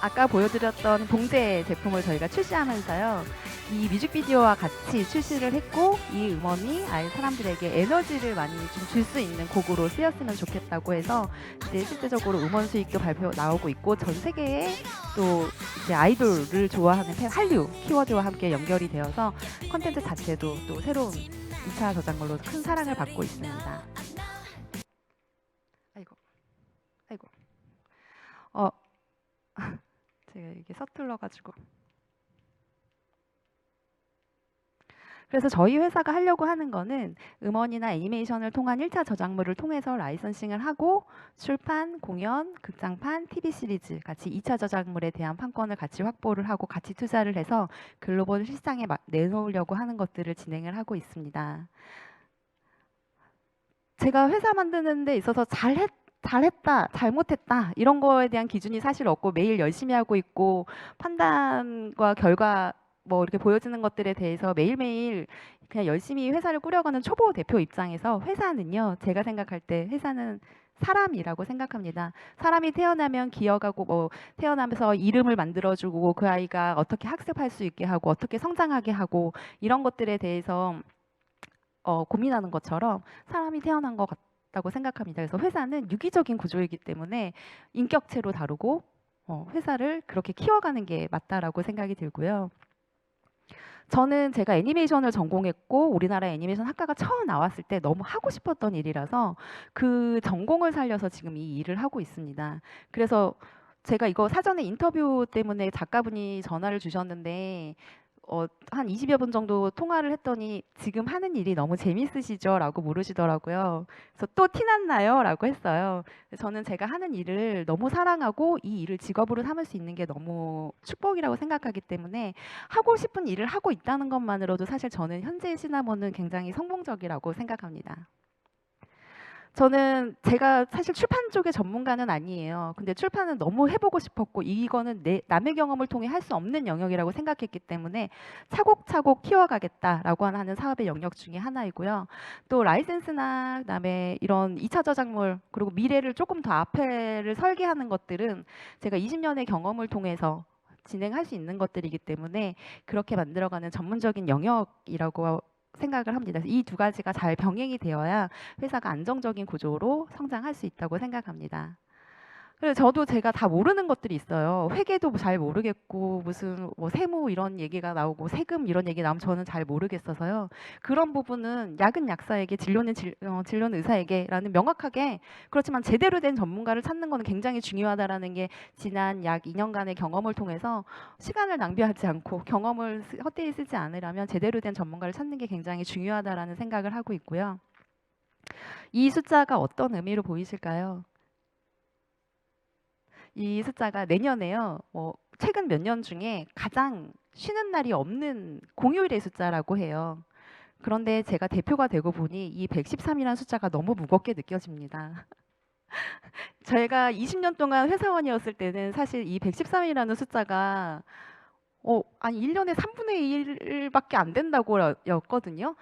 아까 보여드렸던 봉제 제품을 저희가 출시하면서요, 이 뮤직비디오와 같이 출시를 했고, 이 음원이 사람들에게 에너지를 많이 좀 줄 수 있는 곡으로 쓰였으면 좋겠다고 해서 이제 실제적으로 음원 수익도 나오고 있고, 전 세계에 또 이제 아이돌을 좋아하는 한류 키워드와 함께 연결이 되어서 콘텐츠 자체도 또 새로운 2차 저작물로 큰 사랑을 받고 있습니다. 아이고. 제가 이게 서툴러가지고. 그래서 저희 회사가 하려고 하는 거는 음원이나 애니메이션을 통한 1차 저작물을 통해서 라이선싱을 하고 출판, 공연, 극장판, TV 시리즈 같이 2차 저작물에 대한 판권을 같이 확보를 하고 같이 투자를 해서 글로벌 시장에 내놓으려고 하는 것들을 진행을 하고 있습니다. 제가 회사 만드는 데 있어서 잘했다, 잘못했다 이런 거에 대한 기준이 사실 없고 매일 열심히 하고 있고 판단과 결과 뭐 이렇게 보여지는 것들에 대해서 매일매일 그냥 열심히 회사를 꾸려가는 초보 대표 입장에서 회사는요, 제가 생각할 때 회사는 사람이라고 생각합니다. 사람이 태어나면 기어가고 뭐 태어나면서 이름을 만들어주고 그 아이가 어떻게 학습할 수 있게 하고 어떻게 성장하게 하고 이런 것들에 대해서 고민하는 것처럼 사람이 태어난 것 같다고 생각합니다. 그래서 회사는 유기적인 구조이기 때문에 인격체로 다루고 회사를 그렇게 키워가는 게 맞다라고 생각이 들고요. 저는 제가 애니메이션을 전공했고 우리나라 애니메이션 학과가 처음 나왔을 때 너무 하고 싶었던 일이라서 그 전공을 살려서 지금 이 일을 하고 있습니다. 그래서 제가 이거 사전에 인터뷰 때문에 작가분이 전화를 주셨는데 한 20여 분 정도 통화를 했더니 지금 하는 일이 너무 재밌으시죠? 라고 물으시더라고요. 그래서 또 티났나요? 라고 했어요. 저는 제가 하는 일을 너무 사랑하고 이 일을 직업으로 삼을 수 있는 게 너무 축복이라고 생각하기 때문에 하고 싶은 일을 하고 있다는 것만으로도 사실 저는 현재의 시나몬은 굉장히 성공적이라고 생각합니다. 저는 제가 사실 출판 쪽의 전문가는 아니에요. 근데 출판은 너무 해보고 싶었고 이거는 남의 경험을 통해 할 수 없는 영역이라고 생각했기 때문에 차곡차곡 키워가겠다라고 하는 사업의 영역 중에 하나이고요. 또 라이센스나 그다음에 이런 2차 저작물 그리고 미래를 조금 더 앞에를 설계하는 것들은 제가 20년의 경험을 통해서 진행할 수 있는 것들이기 때문에 그렇게 만들어가는 전문적인 영역이라고 생각을 합니다. 이 두 가지가 잘 병행이 되어야 회사가 안정적인 구조로 성장할 수 있다고 생각합니다. 그래서 저도 제가 다 모르는 것들이 있어요. 회계도 잘 모르겠고 무슨 뭐 세무 이런 얘기가 나오고 세금 이런 얘기 나오면 저는 잘 모르겠어서요. 그런 부분은 약은 약사에게 진료는 의사에게라는 명확하게 그렇지만 제대로 된 전문가를 찾는 거는 굉장히 중요하다라는 게 지난 약 2년간의 경험을 통해서 시간을 낭비하지 않고 경험을 헛되이 쓰지 않으려면 제대로 된 전문가를 찾는 게 굉장히 중요하다라는 생각을 하고 있고요. 이 숫자가 어떤 의미로 보이실까요? 이 숫자가 내년에요. 최근 몇 년 중에 가장 쉬는 날이 없는 공휴일의 숫자라고 해요. 그런데 제가 대표가 되고 보니 이 113이라는 숫자가 너무 무겁게 느껴집니다. 제가 20년 동안 회사원이었을 때는 사실 이 113이라는 숫자가 아니 1년에 3분의 1밖에 안 된다고 였거든요.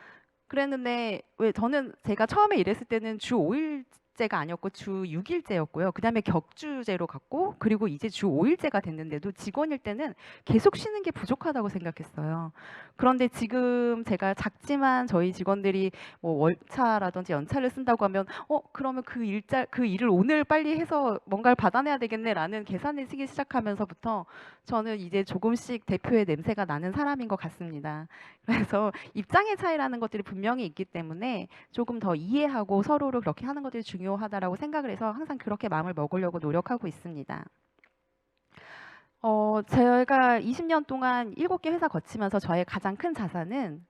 그랬는데 왜 저는 제가 처음에 일했을 때는 주 5일제가 아니었고 주 6일제였고요. 그다음에 격주제로 갔고 그리고 이제 주 5일제가 됐는데도 직원일 때는 계속 쉬는 게 부족하다고 생각했어요. 그런데 지금 제가 작지만 저희 직원들이 뭐 월차라든지 연차를 쓴다고 하면 그러면 그 일을 오늘 빨리 해서 뭔가를 받아내야 되겠네라는 계산을 쓰기 시작하면서부터 저는 이제 조금씩 대표의 냄새가 나는 사람인 것 같습니다. 그래서 입장의 차이라는 것들이 분명히 있기 때문에 조금 더 이해하고 서로를 그렇게 하는 것들이 중요하다라고 생각을 해서 항상 그렇게 마음을 먹으려고 노력하고 있습니다. 제가 20년 동안 7개 회사 거치면서 저의 가장 큰 자산은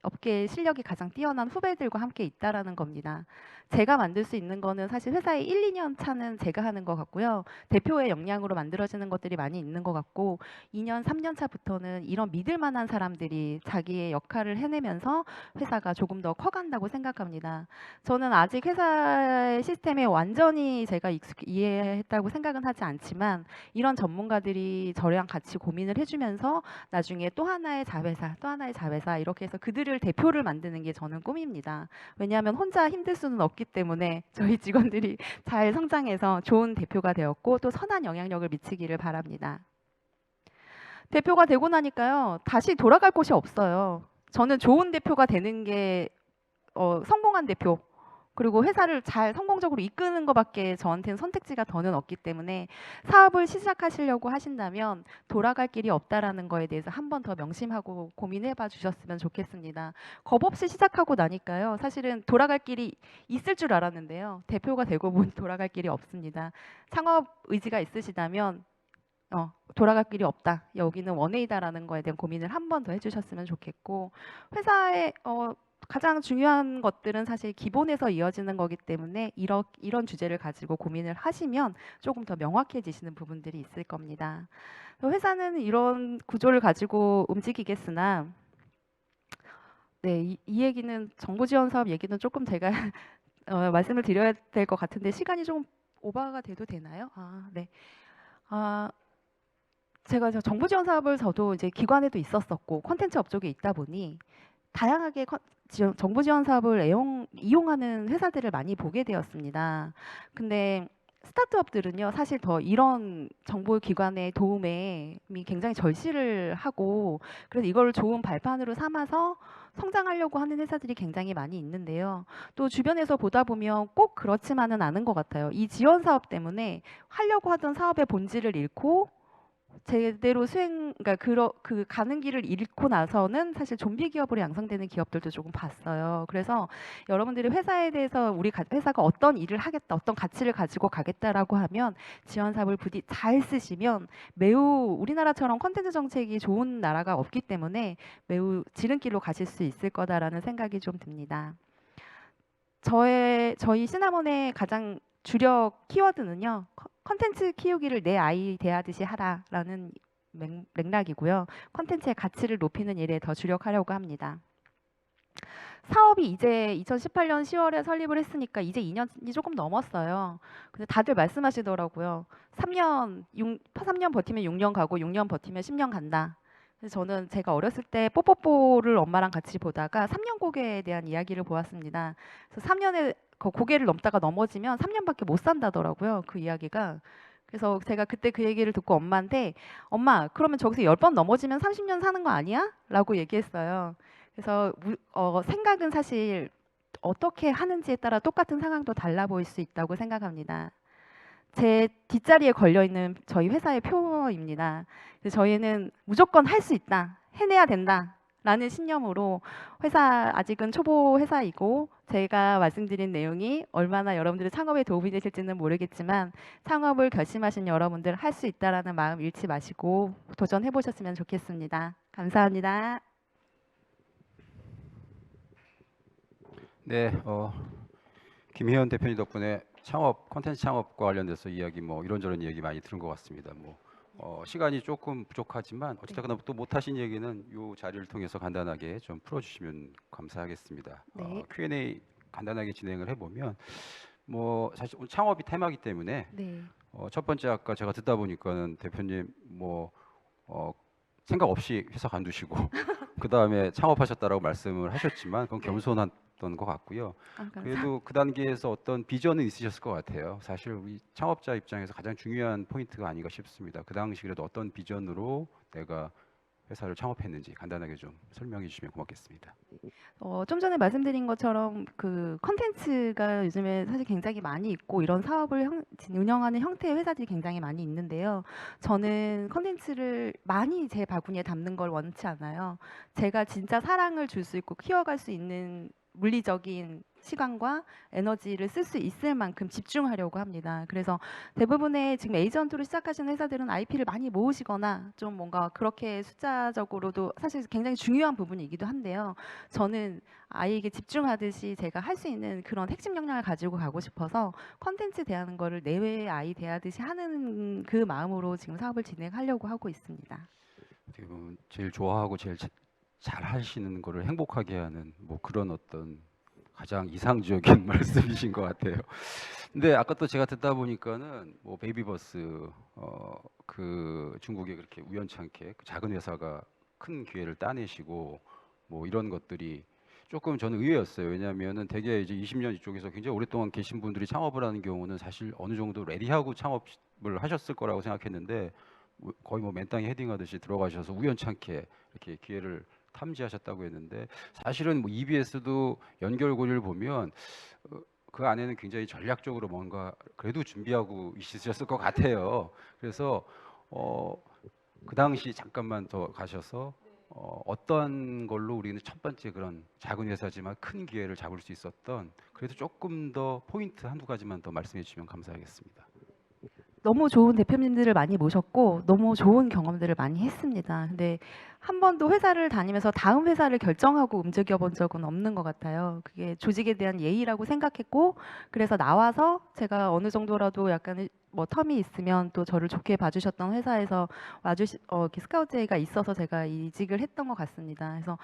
업계의 실력이 가장 뛰어난 후배들과 함께 있다라는 겁니다. 제가 만들 수 있는 거는 사실 회사의 1, 2년 차는 제가 하는 것 같고요. 대표의 역량으로 만들어지는 것들이 많이 있는 것 같고 2년, 3년 차부터는 이런 믿을 만한 사람들이 자기의 역할을 해내면서 회사가 조금 더 커간다고 생각합니다. 저는 아직 회사의 시스템에 완전히 제가 이해했다고 생각은 하지 않지만 이런 전문가들이 저랑 같이 고민을 해주면서 나중에 또 하나의 자회사 이렇게 해서 그들을 대표를 만드는 게 저는 꿈입니다. 왜냐하면 혼자 힘들 수는 없기 때문에 저희 직원들이 잘 성장해서 좋은 대표가 되었고 또 선한 영향력을 미치기를 바랍니다. 대표가 되고 나니까요. 다시 돌아갈 곳이 없어요. 저는 좋은 대표가 되는 게 성공한 대표 그리고 회사를 잘 성공적으로 이끄는 것밖에 저한테는 선택지가 더는 없기 때문에 사업을 시작하시려고 하신다면 돌아갈 길이 없다라는 거에 대해서 한 번 더 명심하고 고민해봐 주셨으면 좋겠습니다. 겁 없이 시작하고 나니까요. 사실은 돌아갈 길이 있을 줄 알았는데요. 대표가 되고 보니 돌아갈 길이 없습니다. 창업 의지가 있으시다면 돌아갈 길이 없다. 여기는 원웨이다라는 거에 대한 고민을 한 번 더 해주셨으면 좋겠고 회사의 가장 중요한 것들은 사실 기본에서 이어지는 거기 때문에 이런 주제를 가지고 고민을 하시면 조금 더 명확해지시는 부분들이 있을 겁니다. 회사는 이런 구조를 가지고 움직이겠으나 네, 이 얘기는 정부 지원 사업 얘기는 조금 제가 말씀을 드려야 될 것 같은데 시간이 좀 오버가 돼도 되나요? 네. 제가 정부 지원 사업을 저도 이제 기관에도 있었었고 콘텐츠 업종에 있다 보니 다양하게 정부 지원 사업을 이용하는 회사들을 많이 보게 되었습니다. 근데 스타트업들은요, 사실 더 이런 정부 기관의 도움에 굉장히 절실을 하고, 그래서 이걸 좋은 발판으로 삼아서 성장하려고 하는 회사들이 굉장히 많이 있는데요. 또 주변에서 보다 보면 꼭 그렇지만은 않은 것 같아요. 이 지원 사업 때문에 하려고 하던 사업의 본질을 잃고 제대로 그러니까 그 가는 길을 잃고 나서는 사실 좀비 기업으로 양성되는 기업들도 조금 봤어요. 그래서 여러분들이 회사에 대해서 우리 회사가 어떤 일을 하겠다, 어떤 가치를 가지고 가겠다라고 하면 지원 사업을 부디 잘 쓰시면 매우 우리나라처럼 콘텐츠 정책이 좋은 나라가 없기 때문에 매우 지름길로 가실 수 있을 거다라는 생각이 좀 듭니다. 저희 시나몬의 가장 주력 키워드는요. 컨텐츠 키우기를 내 아이 대하듯이 하라라는 맥락이고요. 컨텐츠의 가치를 높이는 일에 더 주력하려고 합니다. 사업이 이제 2018년 10월에 설립을 했으니까 이제 2년이 조금 넘었어요. 근데 다들 말씀하시더라고요. 3년 버티면 6년 가고 6년 버티면 10년 간다. 그래서 저는 제가 어렸을 때 뽀뽀뽀를 엄마랑 같이 보다가 3년 고개에 대한 이야기를 보았습니다. 그래서 3년에 고개를 넘다가 넘어지면 3년밖에 못 산다더라고요. 그 이야기가. 그래서 제가 그때 그 얘기를 듣고 엄마한테 엄마 그러면 저기서 10번 넘어지면 30년 사는 거 아니야? 라고 얘기했어요. 그래서 생각은 사실 어떻게 하는지에 따라 똑같은 상황도 달라 보일 수 있다고 생각합니다. 제 뒷자리에 걸려있는 저희 회사의 표어입니다. 그래서 저희는 무조건 할 수 있다, 해내야 된다 라는 신념으로 아직은 초보 회사이고 제가 말씀드린 내용이 얼마나 여러분들의 창업에 도움이 되실지는 모르겠지만 창업을 결심하신 여러분들 할 수 있다라는 마음 잃지 마시고 도전해 보셨으면 좋겠습니다. 감사합니다. 네, 김혜연 대표님 덕분에 콘텐츠 창업과 관련돼서 이야기 이런저런 이야기 많이 들은 것 같습니다. 시간이 조금 부족하지만 어쨌거나 또 못하신 얘기는 이 자리를 통해서 간단하게 좀 풀어주시면 감사하겠습니다. 네. Q&A 간단하게 진행을 해보면 사실 오늘 창업이 테마이기 때문에 네. 첫 번째 아까 제가 듣다 보니까는 대표님 생각 없이 회사 관두시고 그 다음에 창업하셨다라고 말씀을 하셨지만 그건 겸손했던 것 같고요. 그래도 그 단계에서 어떤 비전은 있으셨을 것 같아요. 사실 우리 창업자 입장에서 가장 중요한 포인트가 아닌가 싶습니다. 그 당시 그래도 어떤 비전으로 내가 회사를 창업했는지 간단하게 좀 설명해 주시면 고맙겠습니다. 좀 전에 말씀드린 것처럼 그 컨텐츠가 요즘에 사실 굉장히 많이 있고 이런 사업을 운영하는 형태의 회사들이 굉장히 많이 있는데요. 저는 컨텐츠를 많이 제 바구니에 담는 걸 원치 않아요. 제가 진짜 사랑을 줄 수 있고 키워갈 수 있는 물리적인 시간과 에너지를 쓸 수 있을 만큼 집중하려고 합니다. 그래서 대부분의 지금 에이전트로 시작하시는 회사들은 IP를 많이 모으시거나 좀 뭔가 그렇게 숫자적으로도 사실 굉장히 중요한 부분이기도 한데요. 저는 아이에게 집중하듯이 제가 할 수 있는 그런 핵심 역량을 가지고 가고 싶어서 컨텐츠 대하는 거를 내외의 아이 대하듯이 하는 그 마음으로 지금 사업을 진행하려고 하고 있습니다. 어떻게 보면 제일 좋아하고 제일 잘 하시는 거를 행복하게 하는 그런 어떤 가장 이상적인 말씀이신 것 같아요. 근데 아까 또 제가 듣다 보니까는 베이비버스 그 중국에 그렇게 우연찮게 그 작은 회사가 큰 기회를 따내시고 이런 것들이 조금 저는 의외였어요. 왜냐하면은 되게 이제 20년 이쪽에서 굉장히 오랫동안 계신 분들이 창업을 하는 경우는 사실 어느 정도 레디하고 창업을 하셨을 거라고 생각했는데 거의 맨땅에 헤딩하듯이 들어가셔서 우연찮게 이렇게 기회를 탐지하셨다고 했는데 사실은 EBS도 연결고리를 보면 그 안에는 굉장히 전략적으로 뭔가 그래도 준비하고 있으셨을 것 같아요. 그래서 그 당시 잠깐만 더 가셔서 어떤 걸로 우리는 첫 번째 그런 작은 회사지만 큰 기회를 잡을 수 있었던 그래도 조금 더 포인트 한두 가지만 더 말씀해 주시면 감사하겠습니다. 너무 좋은 대표님들을 많이 모셨고 너무 좋은 경험들을 많이 했습니다. 근데 한 번도 회사를 다니면서 다음 회사를 결정하고 움직여 본 적은 없는 것 같아요. 그게 조직에 대한 예의라고 생각했고 그래서 나와서 제가 어느 정도라도 약간 텀이 있으면 또 저를 좋게 봐주셨던 회사에서 스카우트 제의가 있어서 제가 이직을 했던 것 같습니다. 그래서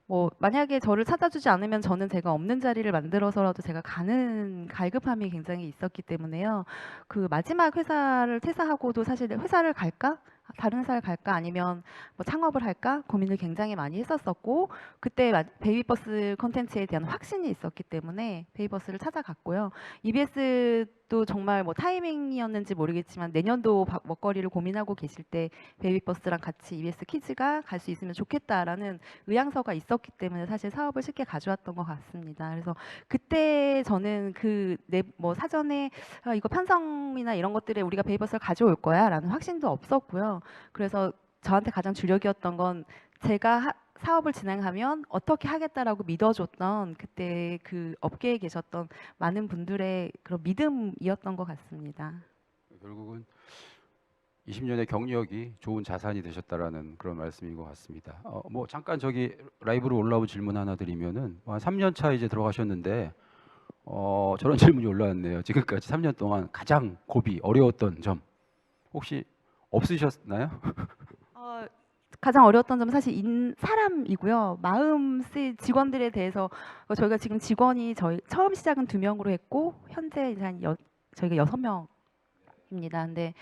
뭐 만약에 저를 찾아주지 않으면 저는 제가 없는 자리를 만들어서라도 제가 가는 갈급함이 굉장히 있었기 때문에요. 그 마지막 회사를 퇴사하고도 사실 회사를 갈까? 다른 회사를 갈까? 아니면 뭐 창업을 할까? 고민을 굉장히 많이 했었었고 그때 베이비버스 콘텐츠에 대한 확신이 있었기 때문에 베이비버스를 찾아갔고요. EBS도 정말 뭐 타이밍이었는지 모르겠지만 내년도 먹거리를 고민하고 계실 때 베이비버스랑 같이 EBS 키즈가 갈 수 있으면 좋겠다라는 의향서가 있었기 때문에 사실 사업을 쉽게 가져왔던 것 같습니다. 그래서 그때 저는 뭐 사전에 이거 편성이나 이런 것들에 우리가 베이버스를 가져올 거야라는 확신도 없었고요. 그래서 저한테 가장 주력이었던 건 제가 사업을 진행하면 어떻게 하겠다라고 믿어줬던 그때 그 업계에 계셨던 많은 분들의 그런 믿음이었던 것 같습니다. 결국은 20년의 경력이 좋은 자산이 되셨다라는 그런 말씀인 것 같습니다. 뭐 잠깐 저기 라이브로 올라온 질문 하나 드리면은 한 3년 차 이제 들어가셨는데 저런 질문이 올라왔네요. 지금까지 3년 동안 가장 고비 어려웠던 점 혹시 없으셨나요? 가장 어려웠던 점은 사실 사람이고요. 마음 쓰 직원들에 대해서 저희가 지금 직원이 저희 처음 시작은 2명으로 했고 현재 이제 저희가 6명입니다. 근데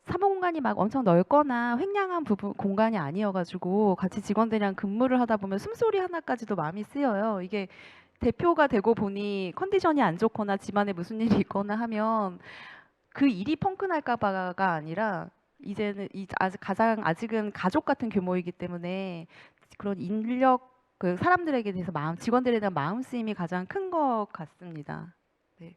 사무 공간이 막 엄청 넓거나 횡량한 공간이 아니어가지고 같이 직원들이랑 근무를 하다 보면 숨소리 하나까지도 마음이 쓰여요. 이게 대표가 되고 보니 컨디션이 안 좋거나 집안에 무슨 일이 있거나 하면 그 일이 펑크날까봐가 아니라 이제는 아직은 가족 같은 규모이기 때문에 그런 인력 그 사람들에게 대해서 직원들에 대한 마음 쓰임이 가장 큰 것 같습니다. 네.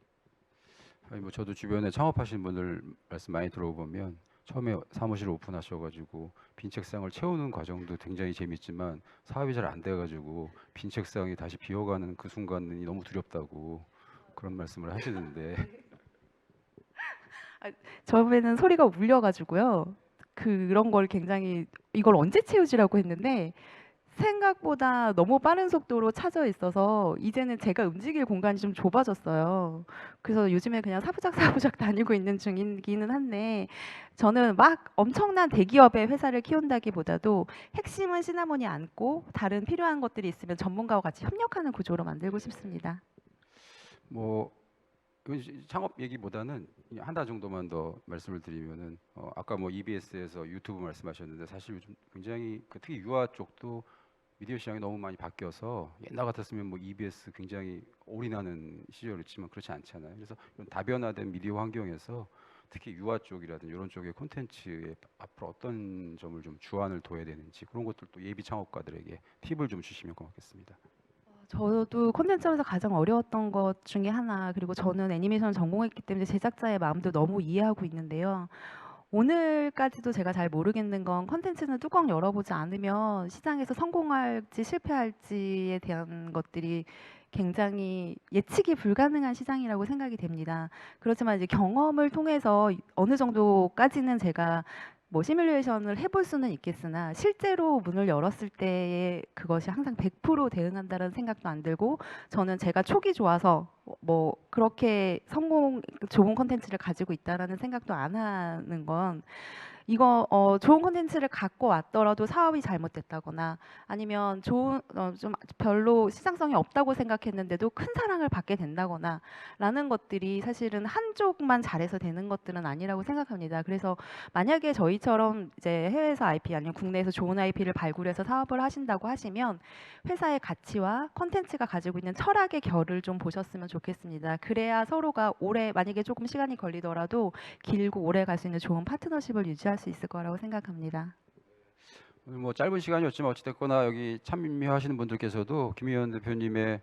아니 뭐 저도 주변에 창업하시는 분들 말씀 많이 들어보면 처음에 사무실 오픈하셔가지고 빈 책상을 채우는 과정도 굉장히 재밌지만 사업이 잘 안 돼가지고 빈 책상이 다시 비어가는 그 순간이 너무 두렵다고 그런 말씀을 하시는데 처음에는 소리가 울려가지고요. 그런 걸 굉장히 이걸 언제 채우지라고 했는데 생각보다 너무 빠른 속도로 차져 있어서 이제는 제가 움직일 공간이 좀 좁아졌어요. 그래서 요즘에 그냥 사부작사부작 다니고 있는 중이기는 한데 저는 막 엄청난 대기업의 회사를 키운다기보다도 핵심은 시나몬이 안고 다른 필요한 것들이 있으면 전문가와 같이 협력하는 구조로 만들고 싶습니다. 뭐 이건 창업 얘기보다는 한 달 정도만 더 말씀을 드리면은 아까 뭐 EBS에서 유튜브 말씀하셨는데 사실 요즘 굉장히 특히 유아 쪽도 미디어 시장이 너무 많이 바뀌어서 옛날 같았으면 뭐 EBS 굉장히 올인하는 시절이었지만 그렇지 않잖아요. 그래서 이런 다변화된 미디어 환경에서 특히 유아 쪽이라든지 이런 쪽의 콘텐츠에 앞으로 어떤 점을 좀 주안을 둬야 되는지 그런 것들도 예비 창업가들에게 팁을 좀 주시면 고맙겠습니다. 저도 콘텐츠에서 가장 어려웠던 것 중에 하나 그리고 저는 애니메이션을 전공했기 때문에 제작자의 마음도 너무 이해하고 있는데요. 오늘까지도 제가 잘 모르겠는 건 콘텐츠는 뚜껑 열어보지 않으면 시장에서 성공할지 실패할지에 대한 것들이 굉장히 예측이 불가능한 시장이라고 생각이 됩니다. 그렇지만 이제 경험을 통해서 어느 정도까지는 제가 뭐 시뮬레이션을 해볼 수는 있겠으나 실제로 문을 열었을 때에 그것이 항상 100% 대응한다는 생각도 안 들고 저는 제가 촉이 좋아서 뭐 그렇게 좋은 콘텐츠를 가지고 있다라는 생각도 안 하는 건 이거 좋은 콘텐츠를 갖고 왔더라도 사업이 잘못됐다거나 아니면 좀 별로 시장성이 없다고 생각했는데도 큰 사랑을 받게 된다거나 라는 것들이 사실은 한쪽만 잘해서 되는 것들은 아니라고 생각합니다. 그래서 만약에 저희처럼 이제 해외에서 IP 아니면 국내에서 좋은 IP를 발굴해서 사업을 하신다고 하시면 회사의 가치와 콘텐츠가 가지고 있는 철학의 결을 좀 보셨으면 좋겠습니다. 그래야 서로가 만약에 조금 시간이 걸리더라도 길고 오래 갈 수 있는 좋은 파트너십을 유지할 수 있을 거라고 생각합니다. 오늘 뭐 짧은 시간이었지만 어찌됐거나 여기 참여하시는 분들께서도 김희연 대표님의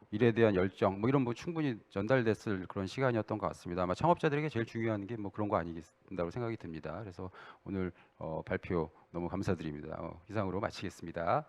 일에 대한 열정 뭐 이런 뭐 충분히 전달됐을 그런 시간이었던 것 같습니다. 아마 창업자들에게 제일 중요한 게 뭐 그런 거 아니겠다고 생각이 듭니다. 그래서 오늘 발표 너무 감사드립니다. 이상으로 마치겠습니다.